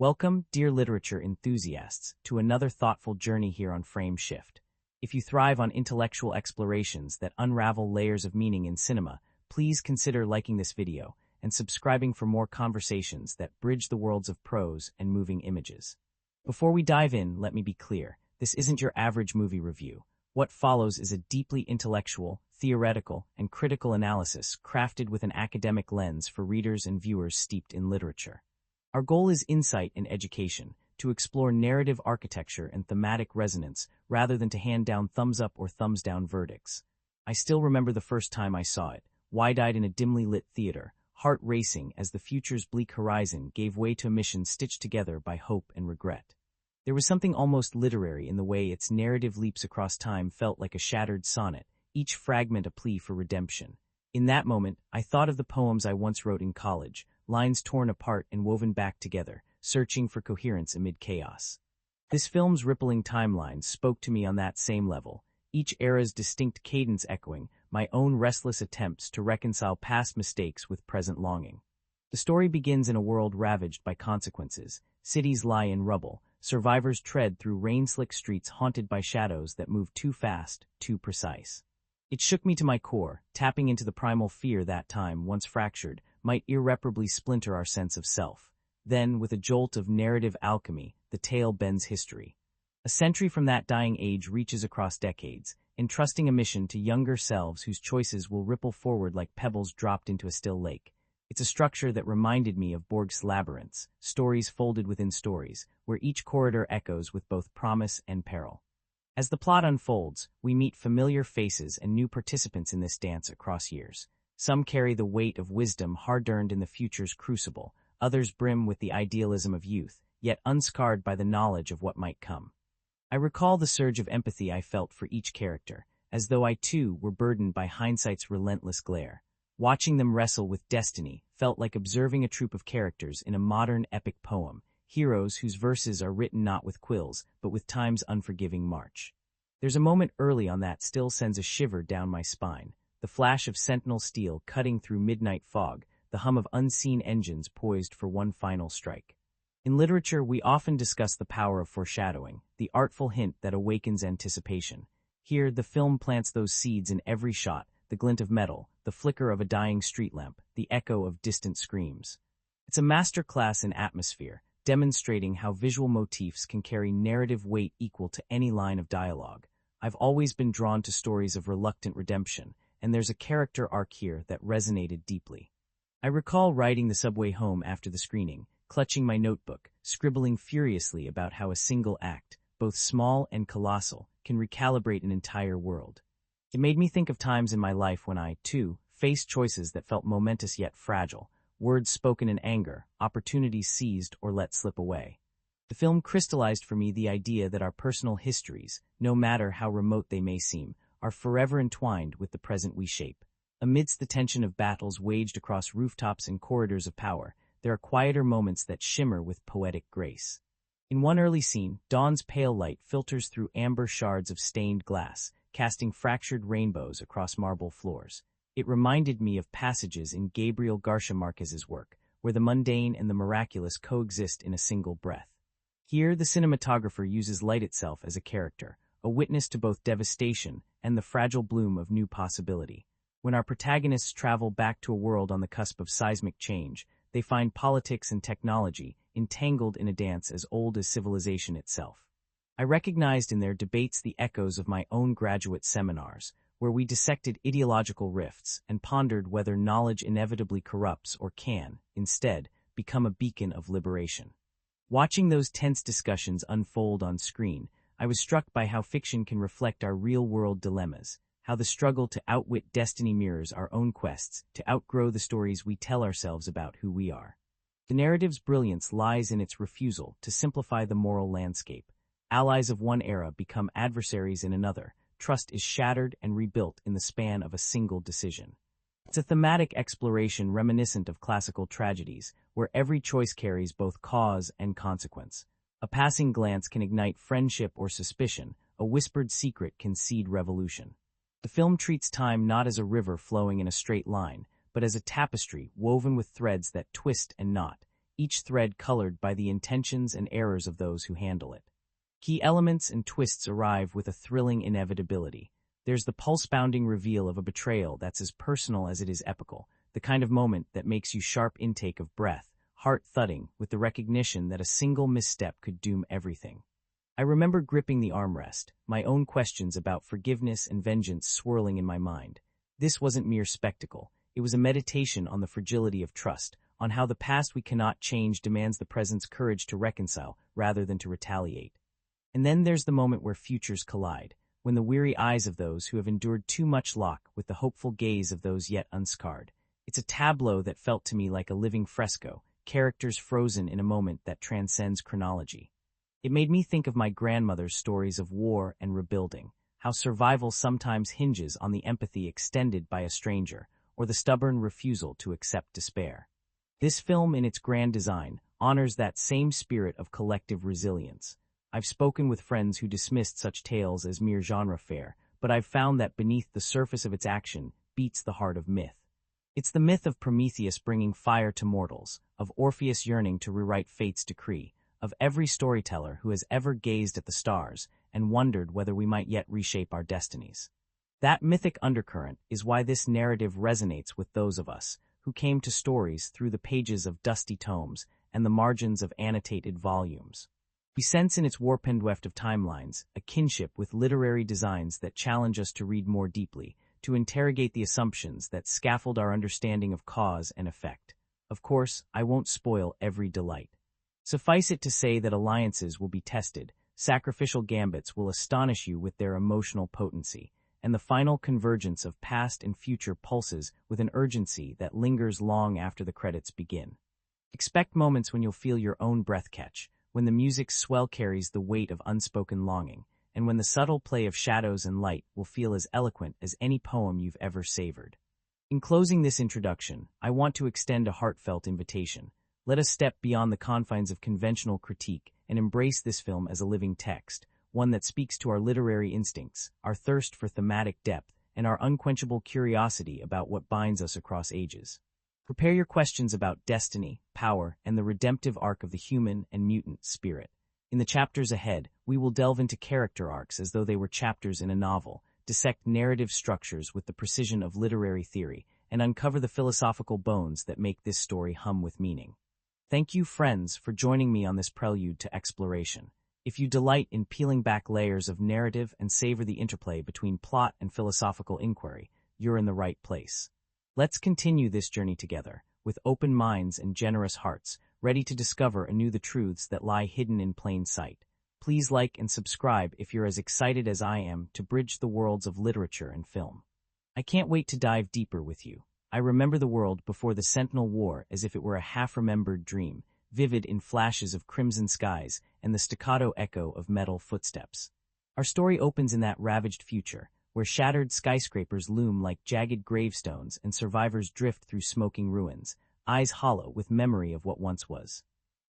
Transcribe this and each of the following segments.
Welcome, dear literature enthusiasts, to another thoughtful journey here on Frame Shift. If you thrive on intellectual explorations that unravel layers of meaning in cinema, please consider liking this video and subscribing for more conversations that bridge the worlds of prose and moving images. Before we dive in, let me be clear. This isn't your average movie review. What follows is a deeply intellectual, theoretical, and critical analysis crafted with an academic lens for readers and viewers steeped in literature. Our goal is insight and education, to explore narrative architecture and thematic resonance rather than to hand down thumbs-up or thumbs-down verdicts. I still remember the first time I saw it, wide-eyed in a dimly lit theater, heart racing as the future's bleak horizon gave way to a mission stitched together by hope and regret. There was something almost literary in the way its narrative leaps across time felt like a shattered sonnet, each fragment a plea for redemption. In that moment, I thought of the poems I once wrote in college, lines torn apart and woven back together, searching for coherence amid chaos. This film's rippling timelines spoke to me on that same level, each era's distinct cadence echoing my own restless attempts to reconcile past mistakes with present longing. The story begins in a world ravaged by consequences. Cities lie in rubble. Survivors tread through rain-slick streets haunted by shadows that move too fast, too precise. It shook me to my core, tapping into the primal fear that time, once fractured, might irreparably splinter our sense of self. Then, with a jolt of narrative alchemy, the tale bends history. A century from that dying age reaches across decades, entrusting a mission to younger selves whose choices will ripple forward like pebbles dropped into a still lake. It's a structure that reminded me of Borges' labyrinths, stories folded within stories, where each corridor echoes with both promise and peril. As the plot unfolds, we meet familiar faces and new participants in this dance across years. Some carry the weight of wisdom hard-earned in the future's crucible, others brim with the idealism of youth, yet unscarred by the knowledge of what might come. I recall the surge of empathy I felt for each character, as though I too were burdened by hindsight's relentless glare. Watching them wrestle with destiny felt like observing a troupe of characters in a modern epic poem, heroes whose verses are written not with quills, but with time's unforgiving march. There's a moment early on that still sends a shiver down my spine, the flash of sentinel steel cutting through midnight fog, the hum of unseen engines poised for one final strike. In literature, we often discuss the power of foreshadowing, the artful hint that awakens anticipation. Here, the film plants those seeds in every shot, the glint of metal, the flicker of a dying street lamp, the echo of distant screams. It's a masterclass in atmosphere, demonstrating how visual motifs can carry narrative weight equal to any line of dialogue. I've always been drawn to stories of reluctant redemption, and there's a character arc here that resonated deeply. I recall riding the subway home after the screening, clutching my notebook, scribbling furiously about how a single act, both small and colossal, can recalibrate an entire world. It made me think of times in my life when I, too, faced choices that felt momentous yet fragile, words spoken in anger, opportunities seized or let slip away. The film crystallized for me the idea that our personal histories, no matter how remote they may seem, are forever entwined with the present we shape. Amidst the tension of battles waged across rooftops and corridors of power, there are quieter moments that shimmer with poetic grace. In one early scene, dawn's pale light filters through amber shards of stained glass, casting fractured rainbows across marble floors. It reminded me of passages in Gabriel Garcia Marquez's work, where the mundane and the miraculous coexist in a single breath. Here, the cinematographer uses light itself as a character, a witness to both devastation and the fragile bloom of new possibility. When our protagonists travel back to a world on the cusp of seismic change, they find politics and technology entangled in a dance as old as civilization itself. I recognized in their debates the echoes of my own graduate seminars, where we dissected ideological rifts and pondered whether knowledge inevitably corrupts or can, instead, become a beacon of liberation. Watching those tense discussions unfold on screen, I was struck by how fiction can reflect our real-world dilemmas, how the struggle to outwit destiny mirrors our own quests to outgrow the stories we tell ourselves about who we are. The narrative's brilliance lies in its refusal to simplify the moral landscape. Allies of one era become adversaries in another. Trust is shattered and rebuilt in the span of a single decision. It's a thematic exploration reminiscent of classical tragedies, where every choice carries both cause and consequence. A passing glance can ignite friendship or suspicion, a whispered secret can seed revolution. The film treats time not as a river flowing in a straight line, but as a tapestry woven with threads that twist and knot, each thread colored by the intentions and errors of those who handle it. Key elements and twists arrive with a thrilling inevitability. There's the pulse-pounding reveal of a betrayal that's as personal as it is epical, the kind of moment that makes you sharp intake of breath, heart thudding, with the recognition that a single misstep could doom everything. I remember gripping the armrest, my own questions about forgiveness and vengeance swirling in my mind. This wasn't mere spectacle. It was a meditation on the fragility of trust, on how the past we cannot change demands the present's courage to reconcile rather than to retaliate. And then there's the moment where futures collide, when the weary eyes of those who have endured too much lock with the hopeful gaze of those yet unscarred. It's a tableau that felt to me like a living fresco, characters frozen in a moment that transcends chronology. It made me think of my grandmother's stories of war and rebuilding, how survival sometimes hinges on the empathy extended by a stranger, or the stubborn refusal to accept despair. This film, in its grand design, honors that same spirit of collective resilience. I've spoken with friends who dismissed such tales as mere genre fare, but I've found that beneath the surface of its action beats the heart of myth. It's the myth of Prometheus bringing fire to mortals, of Orpheus yearning to rewrite fate's decree, of every storyteller who has ever gazed at the stars and wondered whether we might yet reshape our destinies. That mythic undercurrent is why this narrative resonates with those of us who came to stories through the pages of dusty tomes and the margins of annotated volumes. We sense in its warped weft of timelines a kinship with literary designs that challenge us to read more deeply, to interrogate the assumptions that scaffold our understanding of cause and effect. Of course, I won't spoil every delight. Suffice it to say that alliances will be tested, sacrificial gambits will astonish you with their emotional potency, and the final convergence of past and future pulses with an urgency that lingers long after the credits begin. Expect moments when you'll feel your own breath catch, when the music's swell carries the weight of unspoken longing, and when the subtle play of shadows and light will feel as eloquent as any poem you've ever savored. In closing this introduction, I want to extend a heartfelt invitation. Let us step beyond the confines of conventional critique and embrace this film as a living text, one that speaks to our literary instincts, our thirst for thematic depth, and our unquenchable curiosity about what binds us across ages. Prepare your questions about destiny, power, and the redemptive arc of the human and mutant spirit. In the chapters ahead, we will delve into character arcs as though they were chapters in a novel, dissect narrative structures with the precision of literary theory, and uncover the philosophical bones that make this story hum with meaning. Thank you, friends, for joining me on this prelude to exploration. If you delight in peeling back layers of narrative and savor the interplay between plot and philosophical inquiry, you're in the right place. Let's continue this journey together, with open minds and generous hearts, ready to discover anew the truths that lie hidden in plain sight. Please like and subscribe if you're as excited as I am to bridge the worlds of literature and film. I can't wait to dive deeper with you. I remember the world before the Sentinel War as if it were a half-remembered dream, vivid in flashes of crimson skies and the staccato echo of metal footsteps. Our story opens in that ravaged future, where shattered skyscrapers loom like jagged gravestones and survivors drift through smoking ruins, eyes hollow with memory of what once was.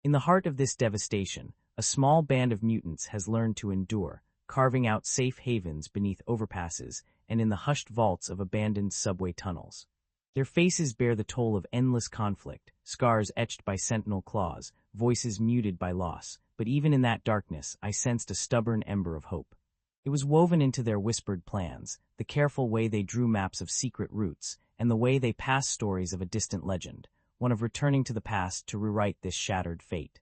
In the heart of this devastation, a small band of mutants has learned to endure, carving out safe havens beneath overpasses and in the hushed vaults of abandoned subway tunnels. Their faces bear the toll of endless conflict, scars etched by sentinel claws, voices muted by loss, but even in that darkness I sensed a stubborn ember of hope. It was woven into their whispered plans, the careful way they drew maps of secret routes, and the way they passed stories of a distant legend, one of returning to the past to rewrite this shattered fate.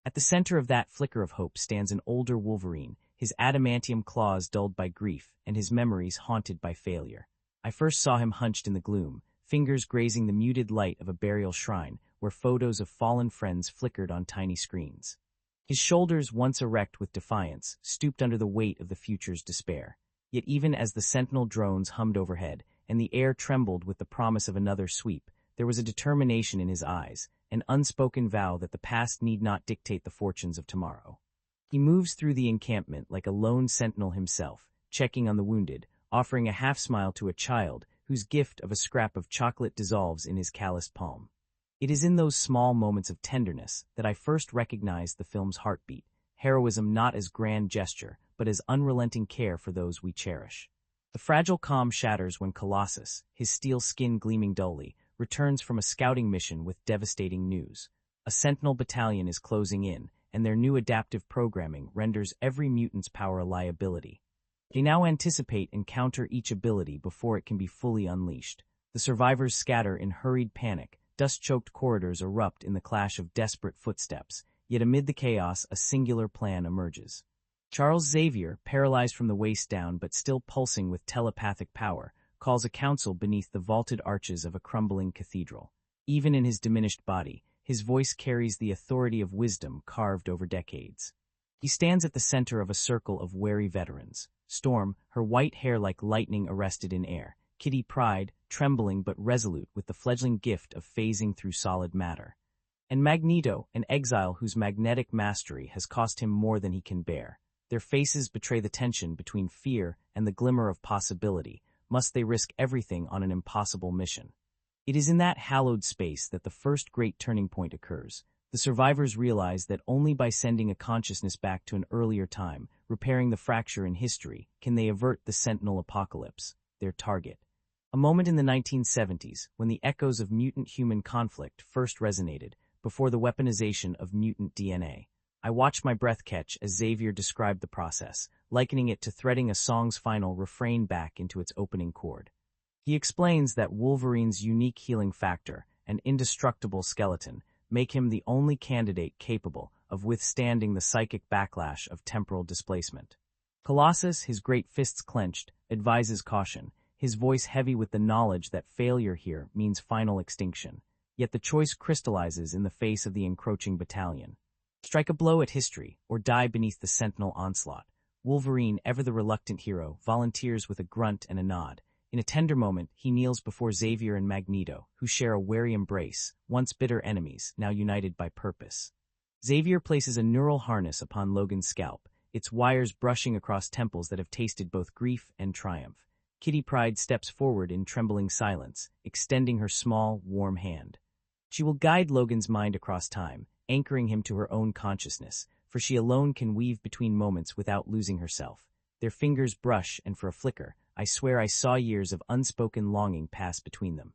At the center of that flicker of hope stands an older Wolverine, his adamantium claws dulled by grief and his memories haunted by failure. I first saw him hunched in the gloom, fingers grazing the muted light of a burial shrine where photos of fallen friends flickered on tiny screens. His shoulders, once erect with defiance, stooped under the weight of the future's despair. Yet even as the sentinel drones hummed overhead and the air trembled with the promise of another sweep, there was a determination in his eyes, an unspoken vow that the past need not dictate the fortunes of tomorrow. He moves through the encampment like a lone sentinel himself, checking on the wounded, offering a half-smile to a child whose gift of a scrap of chocolate dissolves in his calloused palm. It is in those small moments of tenderness that I first recognized the film's heartbeat, heroism not as grand gesture, but as unrelenting care for those we cherish. The fragile calm shatters when Colossus, his steel skin gleaming dully, returns from a scouting mission with devastating news. A Sentinel battalion is closing in, and their new adaptive programming renders every mutant's power a liability. They now anticipate and counter each ability before it can be fully unleashed. The survivors scatter in hurried panic, dust-choked corridors erupt in the clash of desperate footsteps, yet amid the chaos a singular plan emerges. Charles Xavier, paralyzed from the waist down but still pulsing with telepathic power, calls a council beneath the vaulted arches of a crumbling cathedral. Even in his diminished body, his voice carries the authority of wisdom carved over decades. He stands at the center of a circle of wary veterans. Storm, her white hair like lightning arrested in air. Kitty Pryde, trembling but resolute with the fledgling gift of phasing through solid matter. And Magneto, an exile whose magnetic mastery has cost him more than he can bear. Their faces betray the tension between fear and the glimmer of possibility. Must they risk everything on an impossible mission? It is in that hallowed space that the first great turning point occurs. The survivors realize that only by sending a consciousness back to an earlier time, repairing the fracture in history, can they avert the Sentinel apocalypse, their target. A moment in the 1970s, when the echoes of mutant-human conflict first resonated, before the weaponization of mutant DNA. I watched my breath catch as Xavier described the process, likening it to threading a song's final refrain back into its opening chord. He explains that Wolverine's unique healing factor, an indestructible skeleton, make him the only candidate capable of withstanding the psychic backlash of temporal displacement. Colossus, his great fists clenched, advises caution, his voice heavy with the knowledge that failure here means final extinction. Yet the choice crystallizes in the face of the encroaching battalion. Strike a blow at history, or die beneath the Sentinel onslaught. Wolverine, ever the reluctant hero, volunteers with a grunt and a nod. In a tender moment, he kneels before Xavier and Magneto, who share a wary embrace, once bitter enemies, now united by purpose. Xavier places a neural harness upon Logan's scalp, its wires brushing across temples that have tasted both grief and triumph. Kitty Pryde steps forward in trembling silence, extending her small, warm hand. She will guide Logan's mind across time, anchoring him to her own consciousness, for she alone can weave between moments without losing herself. Their fingers brush, and for a flicker, I swear I saw years of unspoken longing pass between them.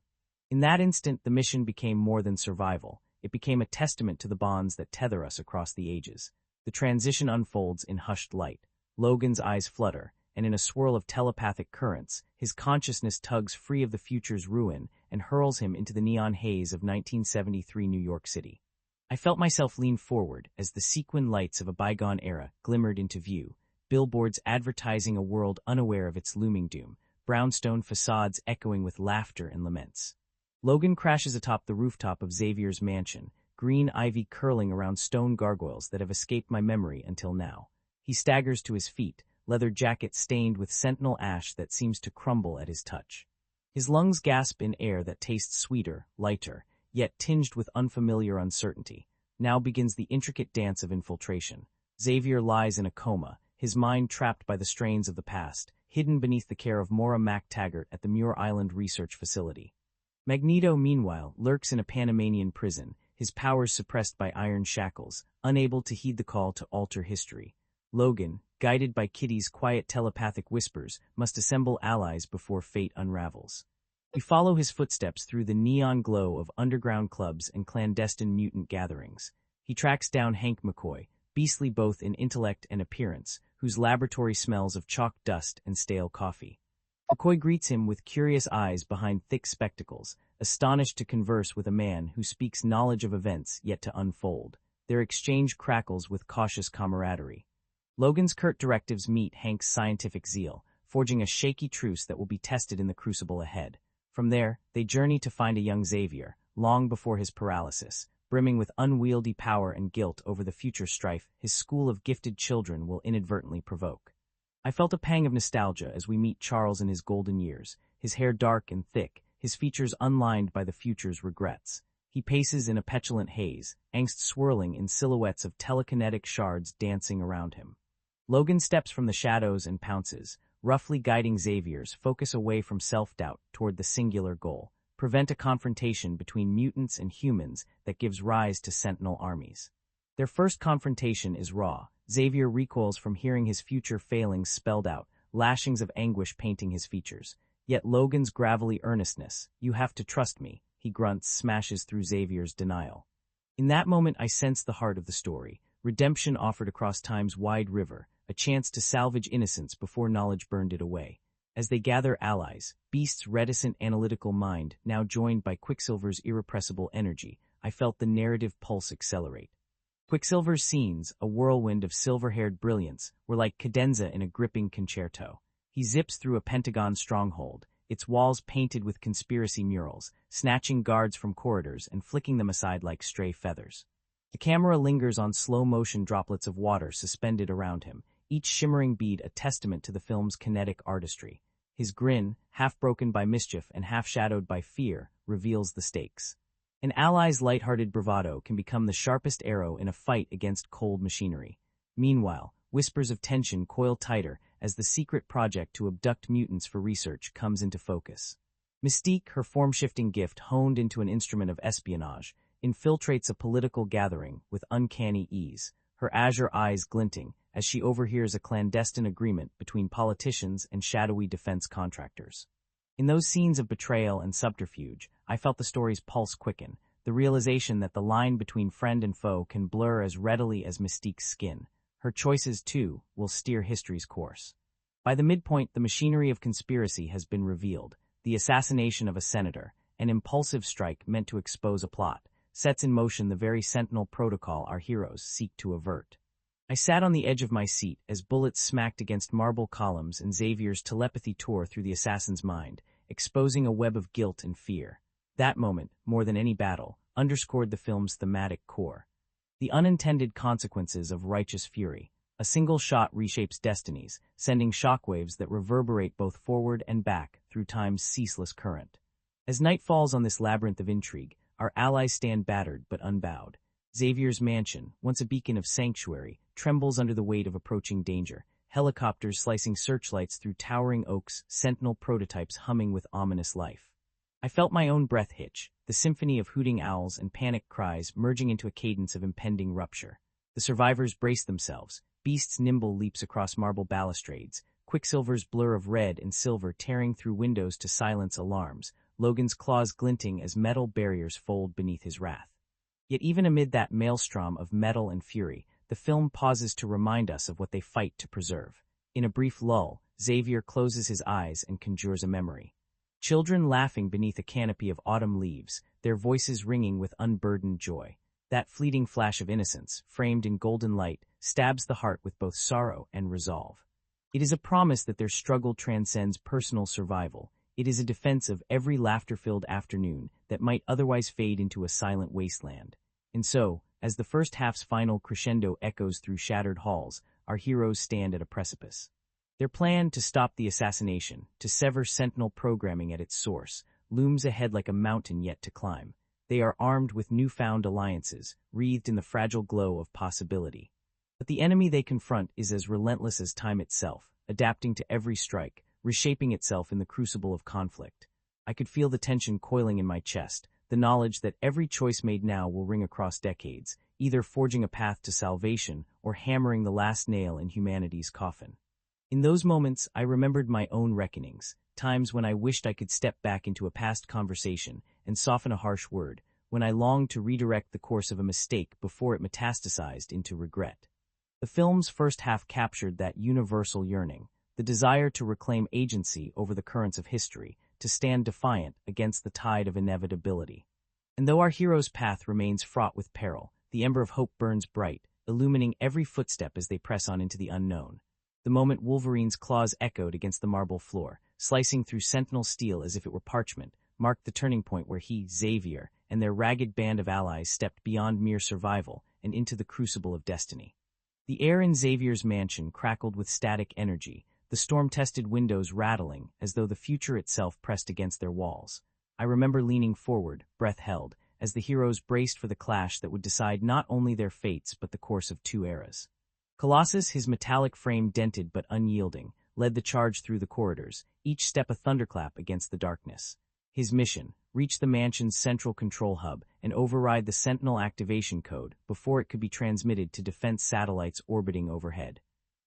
In that instant, the mission became more than survival. It became a testament to the bonds that tether us across the ages. The transition unfolds in hushed light. Logan's eyes flutter, and in a swirl of telepathic currents, his consciousness tugs free of the future's ruin and hurls him into the neon haze of 1973 New York City. I felt myself lean forward as the sequin lights of a bygone era glimmered into view, billboards advertising a world unaware of its looming doom, brownstone facades echoing with laughter and laments. Logan crashes atop the rooftop of Xavier's mansion, green ivy curling around stone gargoyles that have escaped my memory until now. He staggers to his feet, leather jacket stained with sentinel ash that seems to crumble at his touch. His lungs gasp in air that tastes sweeter, lighter, yet tinged with unfamiliar uncertainty. Now begins the intricate dance of infiltration. Xavier lies in a coma, his mind trapped by the strains of the past, hidden beneath the care of Moira MacTaggart at the Muir Island Research Facility. Magneto, meanwhile, lurks in a Panamanian prison, his powers suppressed by iron shackles, unable to heed the call to alter history. Logan, guided by Kitty's quiet telepathic whispers, must assemble allies before fate unravels. We follow his footsteps through the neon glow of underground clubs and clandestine mutant gatherings. He tracks down Hank McCoy, beastly both in intellect and appearance, whose laboratory smells of chalk dust and stale coffee. McCoy greets him with curious eyes behind thick spectacles, astonished to converse with a man who speaks knowledge of events yet to unfold. Their exchange crackles with cautious camaraderie. Logan's curt directives meet Hank's scientific zeal, forging a shaky truce that will be tested in the crucible ahead. From there, they journey to find a young Xavier, long before his paralysis, brimming with unwieldy power and guilt over the future strife his school of gifted children will inadvertently provoke. I felt a pang of nostalgia as we meet Charles in his golden years, his hair dark and thick, his features unlined by the future's regrets. He paces in a petulant haze, angst swirling in silhouettes of telekinetic shards dancing around him. Logan steps from the shadows and pounces, roughly guiding Xavier's focus away from self-doubt toward the singular goal, prevent a confrontation between mutants and humans that gives rise to Sentinel armies. Their first confrontation is raw. Xavier recoils from hearing his future failings spelled out, lashings of anguish painting his features. Yet Logan's gravelly earnestness, "You have to trust me," he grunts, smashes through Xavier's denial. In that moment I sensed the heart of the story, redemption offered across time's wide river, a chance to salvage innocence before knowledge burned it away. As they gather allies, Beast's reticent analytical mind, now joined by Quicksilver's irrepressible energy, I felt the narrative pulse accelerate. Quicksilver's scenes, a whirlwind of silver-haired brilliance, were like cadenza in a gripping concerto. He zips through a Pentagon stronghold, its walls painted with conspiracy murals, snatching guards from corridors and flicking them aside like stray feathers. The camera lingers on slow-motion droplets of water suspended around him, each shimmering bead a testament to the film's kinetic artistry. His grin, half broken by mischief and half shadowed by fear, reveals the stakes. An ally's light-hearted bravado can become the sharpest arrow in a fight against cold machinery. Meanwhile, whispers of tension coil tighter as the secret project to abduct mutants for research comes into focus. Mystique, her form-shifting gift honed into an instrument of espionage, infiltrates a political gathering with uncanny ease, her azure eyes glinting as she overhears a clandestine agreement between politicians and shadowy defense contractors. In those scenes of betrayal and subterfuge, I felt the story's pulse quicken, the realization that the line between friend and foe can blur as readily as Mystique's skin. Her choices, too, will steer history's course. By the midpoint, the machinery of conspiracy has been revealed. The assassination of a senator, an impulsive strike meant to expose a plot, sets in motion the very Sentinel protocol our heroes seek to avert. I sat on the edge of my seat as bullets smacked against marble columns and Xavier's telepathy tore through the assassin's mind, exposing a web of guilt and fear. That moment, more than any battle, underscored the film's thematic core. The unintended consequences of righteous fury. A single shot reshapes destinies, sending shockwaves that reverberate both forward and back through time's ceaseless current. As night falls on this labyrinth of intrigue, our allies stand battered but unbowed. Xavier's mansion, once a beacon of sanctuary, trembles under the weight of approaching danger, helicopters slicing searchlights through towering oaks, Sentinel prototypes humming with ominous life. I felt my own breath hitch, the symphony of hooting owls and panic cries merging into a cadence of impending rupture. The survivors brace themselves, Beast's nimble leaps across marble balustrades, Quicksilver's blur of red and silver tearing through windows to silence alarms, Logan's claws glinting as metal barriers fold beneath his wrath. Yet even amid that maelstrom of metal and fury, the film pauses to remind us of what they fight to preserve. In a brief lull, Xavier closes his eyes and conjures a memory. Children laughing beneath a canopy of autumn leaves, their voices ringing with unburdened joy. That fleeting flash of innocence, framed in golden light, stabs the heart with both sorrow and resolve. It is a promise that their struggle transcends personal survival. It is a defense of every laughter-filled afternoon that might otherwise fade into a silent wasteland. And so, as the first half's final crescendo echoes through shattered halls, our heroes stand at a precipice. Their plan to stop the assassination, to sever Sentinel programming at its source, looms ahead like a mountain yet to climb. They are armed with newfound alliances, wreathed in the fragile glow of possibility. But the enemy they confront is as relentless as time itself, adapting to every strike, reshaping itself in the crucible of conflict. I could feel the tension coiling in my chest, the knowledge that every choice made now will ring across decades, either forging a path to salvation or hammering the last nail in humanity's coffin. In those moments, I remembered my own reckonings, times when I wished I could step back into a past conversation and soften a harsh word, when I longed to redirect the course of a mistake before it metastasized into regret. The film's first half captured that universal yearning, the desire to reclaim agency over the currents of history, to stand defiant against the tide of inevitability. And though our hero's path remains fraught with peril, the ember of hope burns bright, illumining every footstep as they press on into the unknown. The moment Wolverine's claws echoed against the marble floor, slicing through Sentinel steel as if it were parchment, marked the turning point where he, Xavier, and their ragged band of allies stepped beyond mere survival and into the crucible of destiny. The air in Xavier's mansion crackled with static energy, the storm-tested windows rattling as though the future itself pressed against their walls. I remember leaning forward, breath held, as the heroes braced for the clash that would decide not only their fates but the course of two eras. Colossus, his metallic frame dented but unyielding, led the charge through the corridors, each step a thunderclap against the darkness. His mission, reach the mansion's central control hub and override the Sentinel activation code before it could be transmitted to defense satellites orbiting overhead.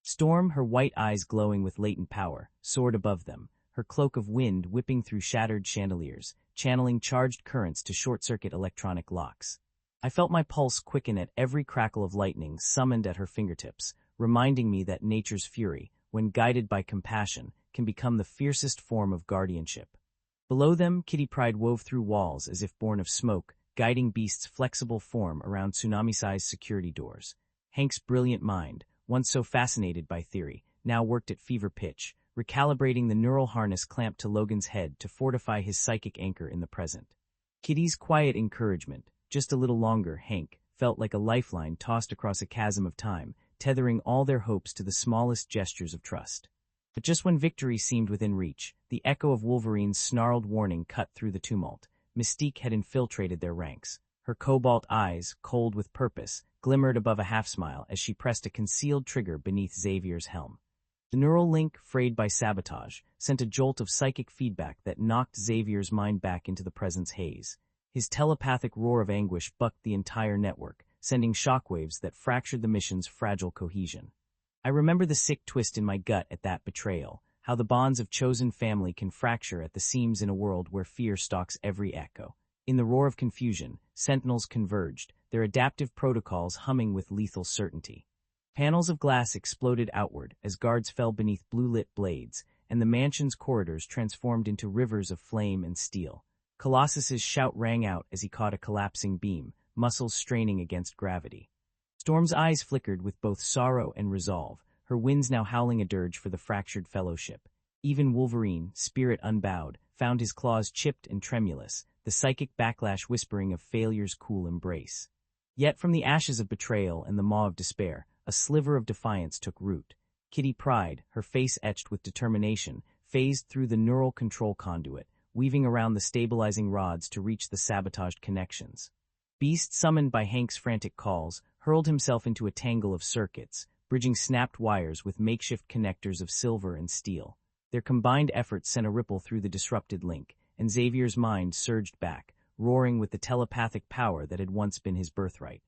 Storm, her white eyes glowing with latent power, soared above them, her cloak of wind whipping through shattered chandeliers, channeling charged currents to short-circuit electronic locks. I felt my pulse quicken at every crackle of lightning summoned at her fingertips, reminding me that nature's fury, when guided by compassion, can become the fiercest form of guardianship. Below them, Kitty Pryde wove through walls as if born of smoke, guiding Beast's flexible form around tsunami-sized security doors. Hank's brilliant mind, once so fascinated by theory, now worked at fever pitch, recalibrating the neural harness clamped to Logan's head to fortify his psychic anchor in the present. Kitty's quiet encouragement, just a little longer, Hank, felt like a lifeline tossed across a chasm of time, tethering all their hopes to the smallest gestures of trust. But just when victory seemed within reach, the echo of Wolverine's snarled warning cut through the tumult. Mystique had infiltrated their ranks. Her cobalt eyes, cold with purpose, glimmered above a half-smile as she pressed a concealed trigger beneath Xavier's helm. The neural link, frayed by sabotage, sent a jolt of psychic feedback that knocked Xavier's mind back into the present's haze. His telepathic roar of anguish bucked the entire network, sending shockwaves that fractured the mission's fragile cohesion. I remember the sick twist in my gut at that betrayal, how the bonds of chosen family can fracture at the seams in a world where fear stalks every echo. In the roar of confusion, Sentinels converged, their adaptive protocols humming with lethal certainty. Panels of glass exploded outward as guards fell beneath blue-lit blades, and the mansion's corridors transformed into rivers of flame and steel. Colossus's shout rang out as he caught a collapsing beam, muscles straining against gravity. Storm's eyes flickered with both sorrow and resolve, her winds now howling a dirge for the fractured fellowship. Even Wolverine, spirit unbowed, found his claws chipped and tremulous, the psychic backlash whispering of failure's cool embrace. Yet from the ashes of betrayal and the maw of despair, a sliver of defiance took root. Kitty Pryde, her face etched with determination, phased through the neural control conduit, weaving around the stabilizing rods to reach the sabotaged connections. Beast, summoned by Hank's frantic calls, hurled himself into a tangle of circuits, bridging snapped wires with makeshift connectors of silver and steel. Their combined efforts sent a ripple through the disrupted link, and Xavier's mind surged back, roaring with the telepathic power that had once been his birthright.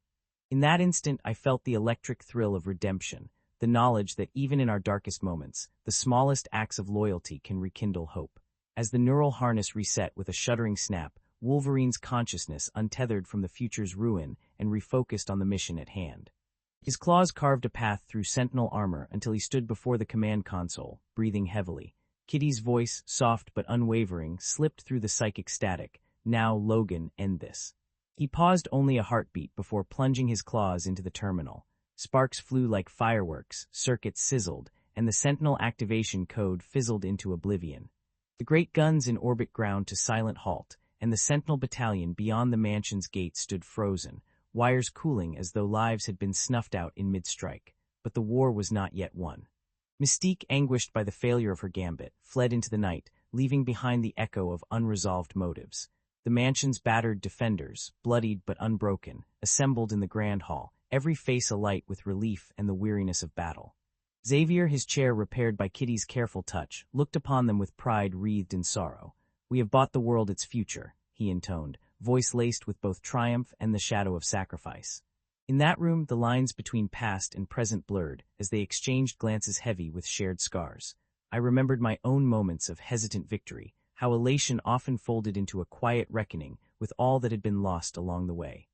In that instant, I felt the electric thrill of redemption, the knowledge that even in our darkest moments, the smallest acts of loyalty can rekindle hope. As the neural harness reset with a shuddering snap, Wolverine's consciousness untethered from the future's ruin and refocused on the mission at hand. His claws carved a path through Sentinel armor until he stood before the command console, breathing heavily. Kitty's voice, soft but unwavering, slipped through the psychic static. "Now, Logan, end this." He paused only a heartbeat before plunging his claws into the terminal. Sparks flew like fireworks, circuits sizzled, and the Sentinel activation code fizzled into oblivion. The great guns in orbit ground to silent halt, and the Sentinel battalion beyond the mansion's gate stood frozen, wires cooling as though lives had been snuffed out in mid-strike. But the war was not yet won. Mystique, anguished by the failure of her gambit, fled into the night, leaving behind the echo of unresolved motives. The mansion's battered defenders, bloodied but unbroken, assembled in the grand hall, every face alight with relief and the weariness of battle. Xavier, his chair repaired by Kitty's careful touch, looked upon them with pride wreathed in sorrow. "We have bought the world its future," he intoned, voice laced with both triumph and the shadow of sacrifice. In that room, the lines between past and present blurred, as they exchanged glances heavy with shared scars. I remembered my own moments of hesitant victory, how elation often folded into a quiet reckoning with all that had been lost along the way.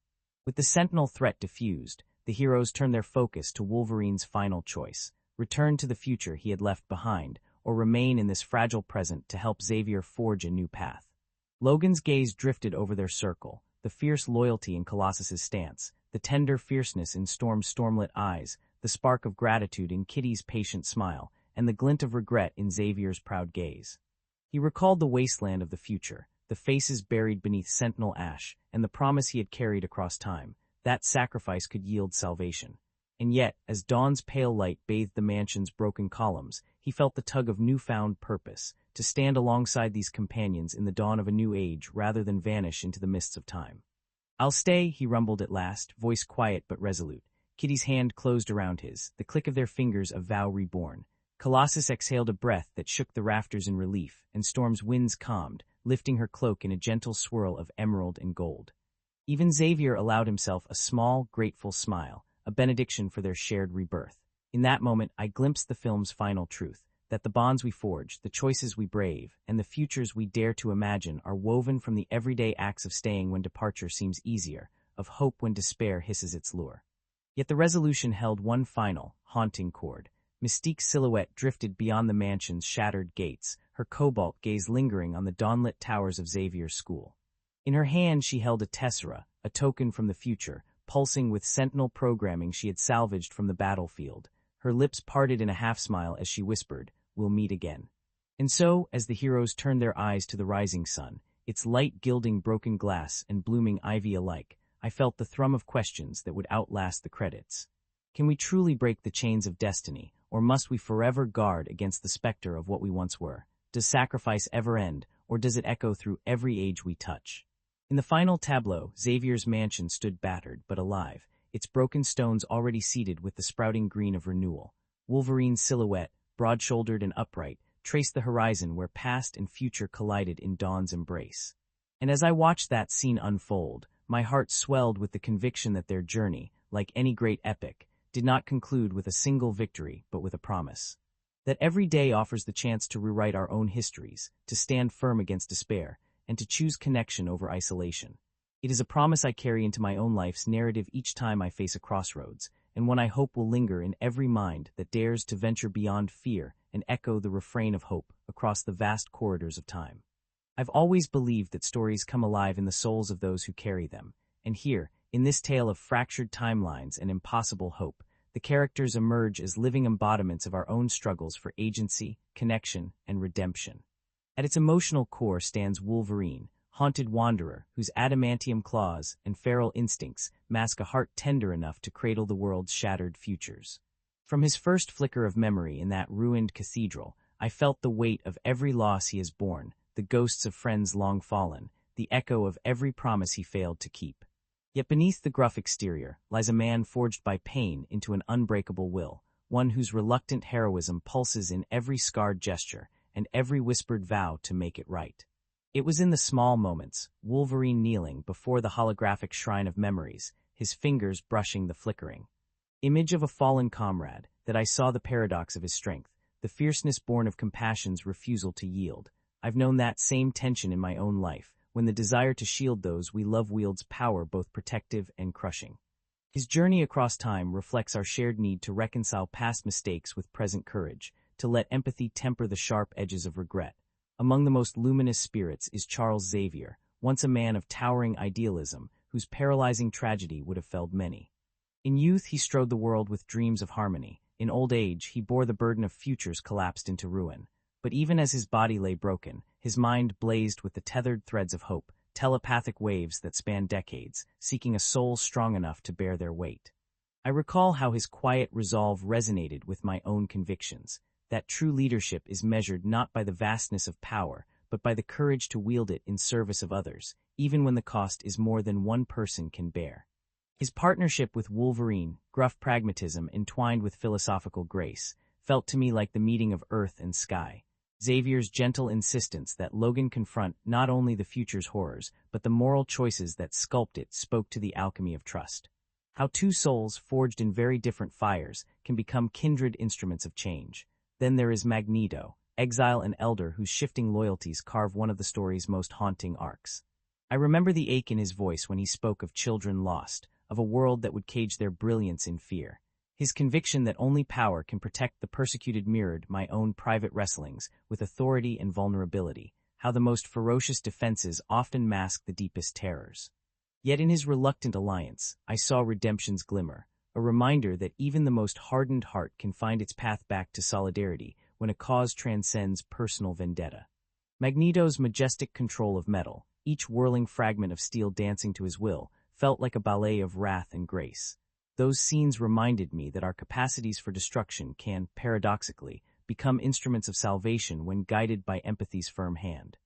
With the Sentinel threat diffused, the heroes turned their focus to Wolverine's final choice: return to the future he had left behind, or remain in this fragile present to help Xavier forge a new path. Logan's gaze drifted over their circle, the fierce loyalty in Colossus's stance, the tender fierceness in Storm's stormlit eyes, the spark of gratitude in Kitty's patient smile, and the glint of regret in Xavier's proud gaze. He recalled the wasteland of the future, the faces buried beneath Sentinel ash, and the promise he had carried across time, that sacrifice could yield salvation. And yet, as dawn's pale light bathed the mansion's broken columns, he felt the tug of newfound purpose, to stand alongside these companions in the dawn of a new age rather than vanish into the mists of time. "I'll stay," he rumbled at last, voice quiet but resolute. Kitty's hand closed around his, the click of their fingers a vow reborn. Colossus exhaled a breath that shook the rafters in relief, and Storm's winds calmed, lifting her cloak in a gentle swirl of emerald and gold. Even Xavier allowed himself a small, grateful smile, a benediction for their shared rebirth. In that moment, I glimpsed the film's final truth, that the bonds we forge, the choices we brave, and the futures we dare to imagine are woven from the everyday acts of staying when departure seems easier, of hope when despair hisses its lure. Yet the resolution held one final, haunting chord. Mystique's silhouette drifted beyond the mansion's shattered gates, her cobalt gaze lingering on the dawnlit towers of Xavier's school. In her hand she held a tessera, a token from the future, pulsing with sentinel programming she had salvaged from the battlefield. Her lips parted in a half-smile as she whispered, "We'll meet again." And so, as the heroes turned their eyes to the rising sun, its light gilding broken glass and blooming ivy alike, I felt the thrum of questions that would outlast the credits. Can we truly break the chains of destiny, or must we forever guard against the specter of what we once were? Does sacrifice ever end, or does it echo through every age we touch? In the final tableau, Xavier's mansion stood battered but alive, its broken stones already seeded with the sprouting green of renewal. Wolverine's silhouette, broad-shouldered and upright, traced the horizon where past and future collided in dawn's embrace. And as I watched that scene unfold, my heart swelled with the conviction that their journey, like any great epic, did not conclude with a single victory but with a promise. That every day offers the chance to rewrite our own histories, to stand firm against despair, and to choose connection over isolation. It is a promise I carry into my own life's narrative each time I face a crossroads, and one I hope will linger in every mind that dares to venture beyond fear and echo the refrain of hope across the vast corridors of time. I've always believed that stories come alive in the souls of those who carry them, and here, in this tale of fractured timelines and impossible hope, the characters emerge as living embodiments of our own struggles for agency, connection, and redemption. At its emotional core stands Wolverine, haunted wanderer whose adamantium claws and feral instincts mask a heart tender enough to cradle the world's shattered futures. From his first flicker of memory in that ruined cathedral, I felt the weight of every loss he has borne, the ghosts of friends long fallen, the echo of every promise he failed to keep. Yet beneath the gruff exterior lies a man forged by pain into an unbreakable will, one whose reluctant heroism pulses in every scarred gesture and every whispered vow to make it right. It was in the small moments, Wolverine kneeling before the holographic shrine of memories, his fingers brushing the flickering image of a fallen comrade, that I saw the paradox of his strength, the fierceness born of compassion's refusal to yield. I've known that same tension in my own life, when the desire to shield those we love wields power both protective and crushing. His journey across time reflects our shared need to reconcile past mistakes with present courage, to let empathy temper the sharp edges of regret. Among the most luminous spirits is Charles Xavier, once a man of towering idealism, whose paralyzing tragedy would have felled many. In youth he strode the world with dreams of harmony. In old age he bore the burden of futures collapsed into ruin. But even as his body lay broken, his mind blazed with the tethered threads of hope, telepathic waves that spanned decades, seeking a soul strong enough to bear their weight. I recall how his quiet resolve resonated with my own convictions, that true leadership is measured not by the vastness of power, but by the courage to wield it in service of others, even when the cost is more than one person can bear. His partnership with Wolverine, gruff pragmatism entwined with philosophical grace, felt to me like the meeting of earth and sky. Xavier's gentle insistence that Logan confront not only the future's horrors, but the moral choices that sculpt it spoke to the alchemy of trust. How two souls, forged in very different fires, can become kindred instruments of change. Then there is Magneto, exile and elder whose shifting loyalties carve one of the story's most haunting arcs. I remember the ache in his voice when he spoke of children lost, of a world that would cage their brilliance in fear. His conviction that only power can protect the persecuted mirrored my own private wrestlings with authority and vulnerability, how the most ferocious defenses often mask the deepest terrors. Yet in his reluctant alliance, I saw redemption's glimmer, a reminder that even the most hardened heart can find its path back to solidarity when a cause transcends personal vendetta. Magneto's majestic control of metal, each whirling fragment of steel dancing to his will, felt like a ballet of wrath and grace. Those scenes reminded me that our capacities for destruction can, paradoxically, become instruments of salvation when guided by empathy's firm hand.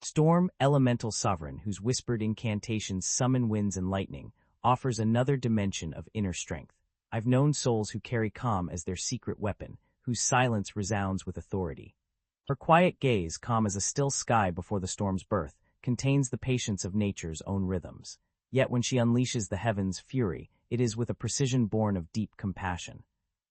Storm, elemental sovereign whose whispered incantations summon winds and lightning, offers another dimension of inner strength. I've known souls who carry calm as their secret weapon, whose silence resounds with authority. Her quiet gaze, calm as a still sky before the storm's birth, contains the patience of nature's own rhythms. Yet when she unleashes the heavens' fury, it is with a precision born of deep compassion.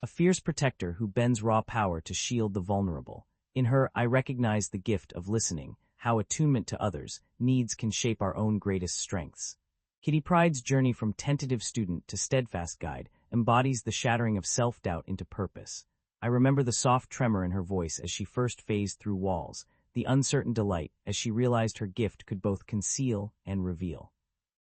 A fierce protector who bends raw power to shield the vulnerable. In her, I recognize the gift of listening, how attunement to others' needs can shape our own greatest strengths. Kitty Pryde's journey from tentative student to steadfast guide embodies the shattering of self-doubt into purpose. I remember the soft tremor in her voice as she first phased through walls, the uncertain delight as she realized her gift could both conceal and reveal.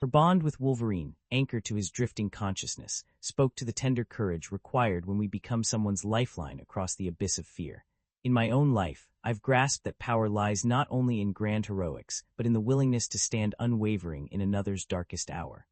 Her bond with Wolverine, anchored to his drifting consciousness, spoke to the tender courage required when we become someone's lifeline across the abyss of fear. In my own life, I've grasped that power lies not only in grand heroics, but in the willingness to stand unwavering in another's darkest hour.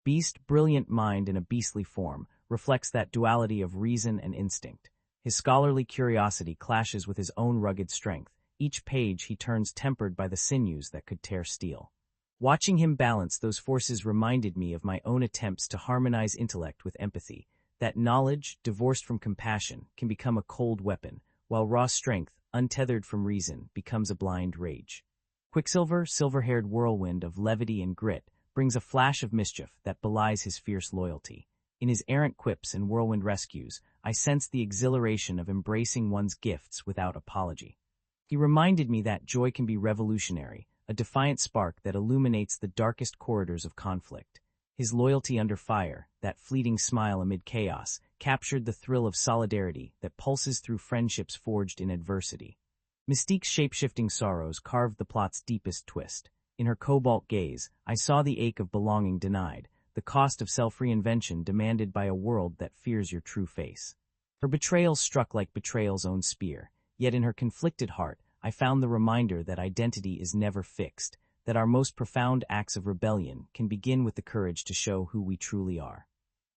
Beast, brilliant mind in a beastly form, reflects that duality of reason and instinct. His scholarly curiosity clashes with his own rugged strength. Each page he turns tempered by the sinews that could tear steel. Watching him balance those forces reminded me of my own attempts to harmonize intellect with empathy, that knowledge, divorced from compassion, can become a cold weapon, while raw strength, untethered from reason, becomes a blind rage. Quicksilver, silver-haired whirlwind of levity and grit, brings a flash of mischief that belies his fierce loyalty. In his errant quips and whirlwind rescues, I sensed the exhilaration of embracing one's gifts without apology. He reminded me that joy can be revolutionary, a defiant spark that illuminates the darkest corridors of conflict. His loyalty under fire, that fleeting smile amid chaos, captured the thrill of solidarity that pulses through friendships forged in adversity. Mystique's shape-shifting sorrows carved the plot's deepest twist. In her cobalt gaze, I saw the ache of belonging denied, the cost of self-reinvention demanded by a world that fears your true face. Her betrayal struck like betrayal's own spear, yet in her conflicted heart, I found the reminder that identity is never fixed, that our most profound acts of rebellion can begin with the courage to show who we truly are.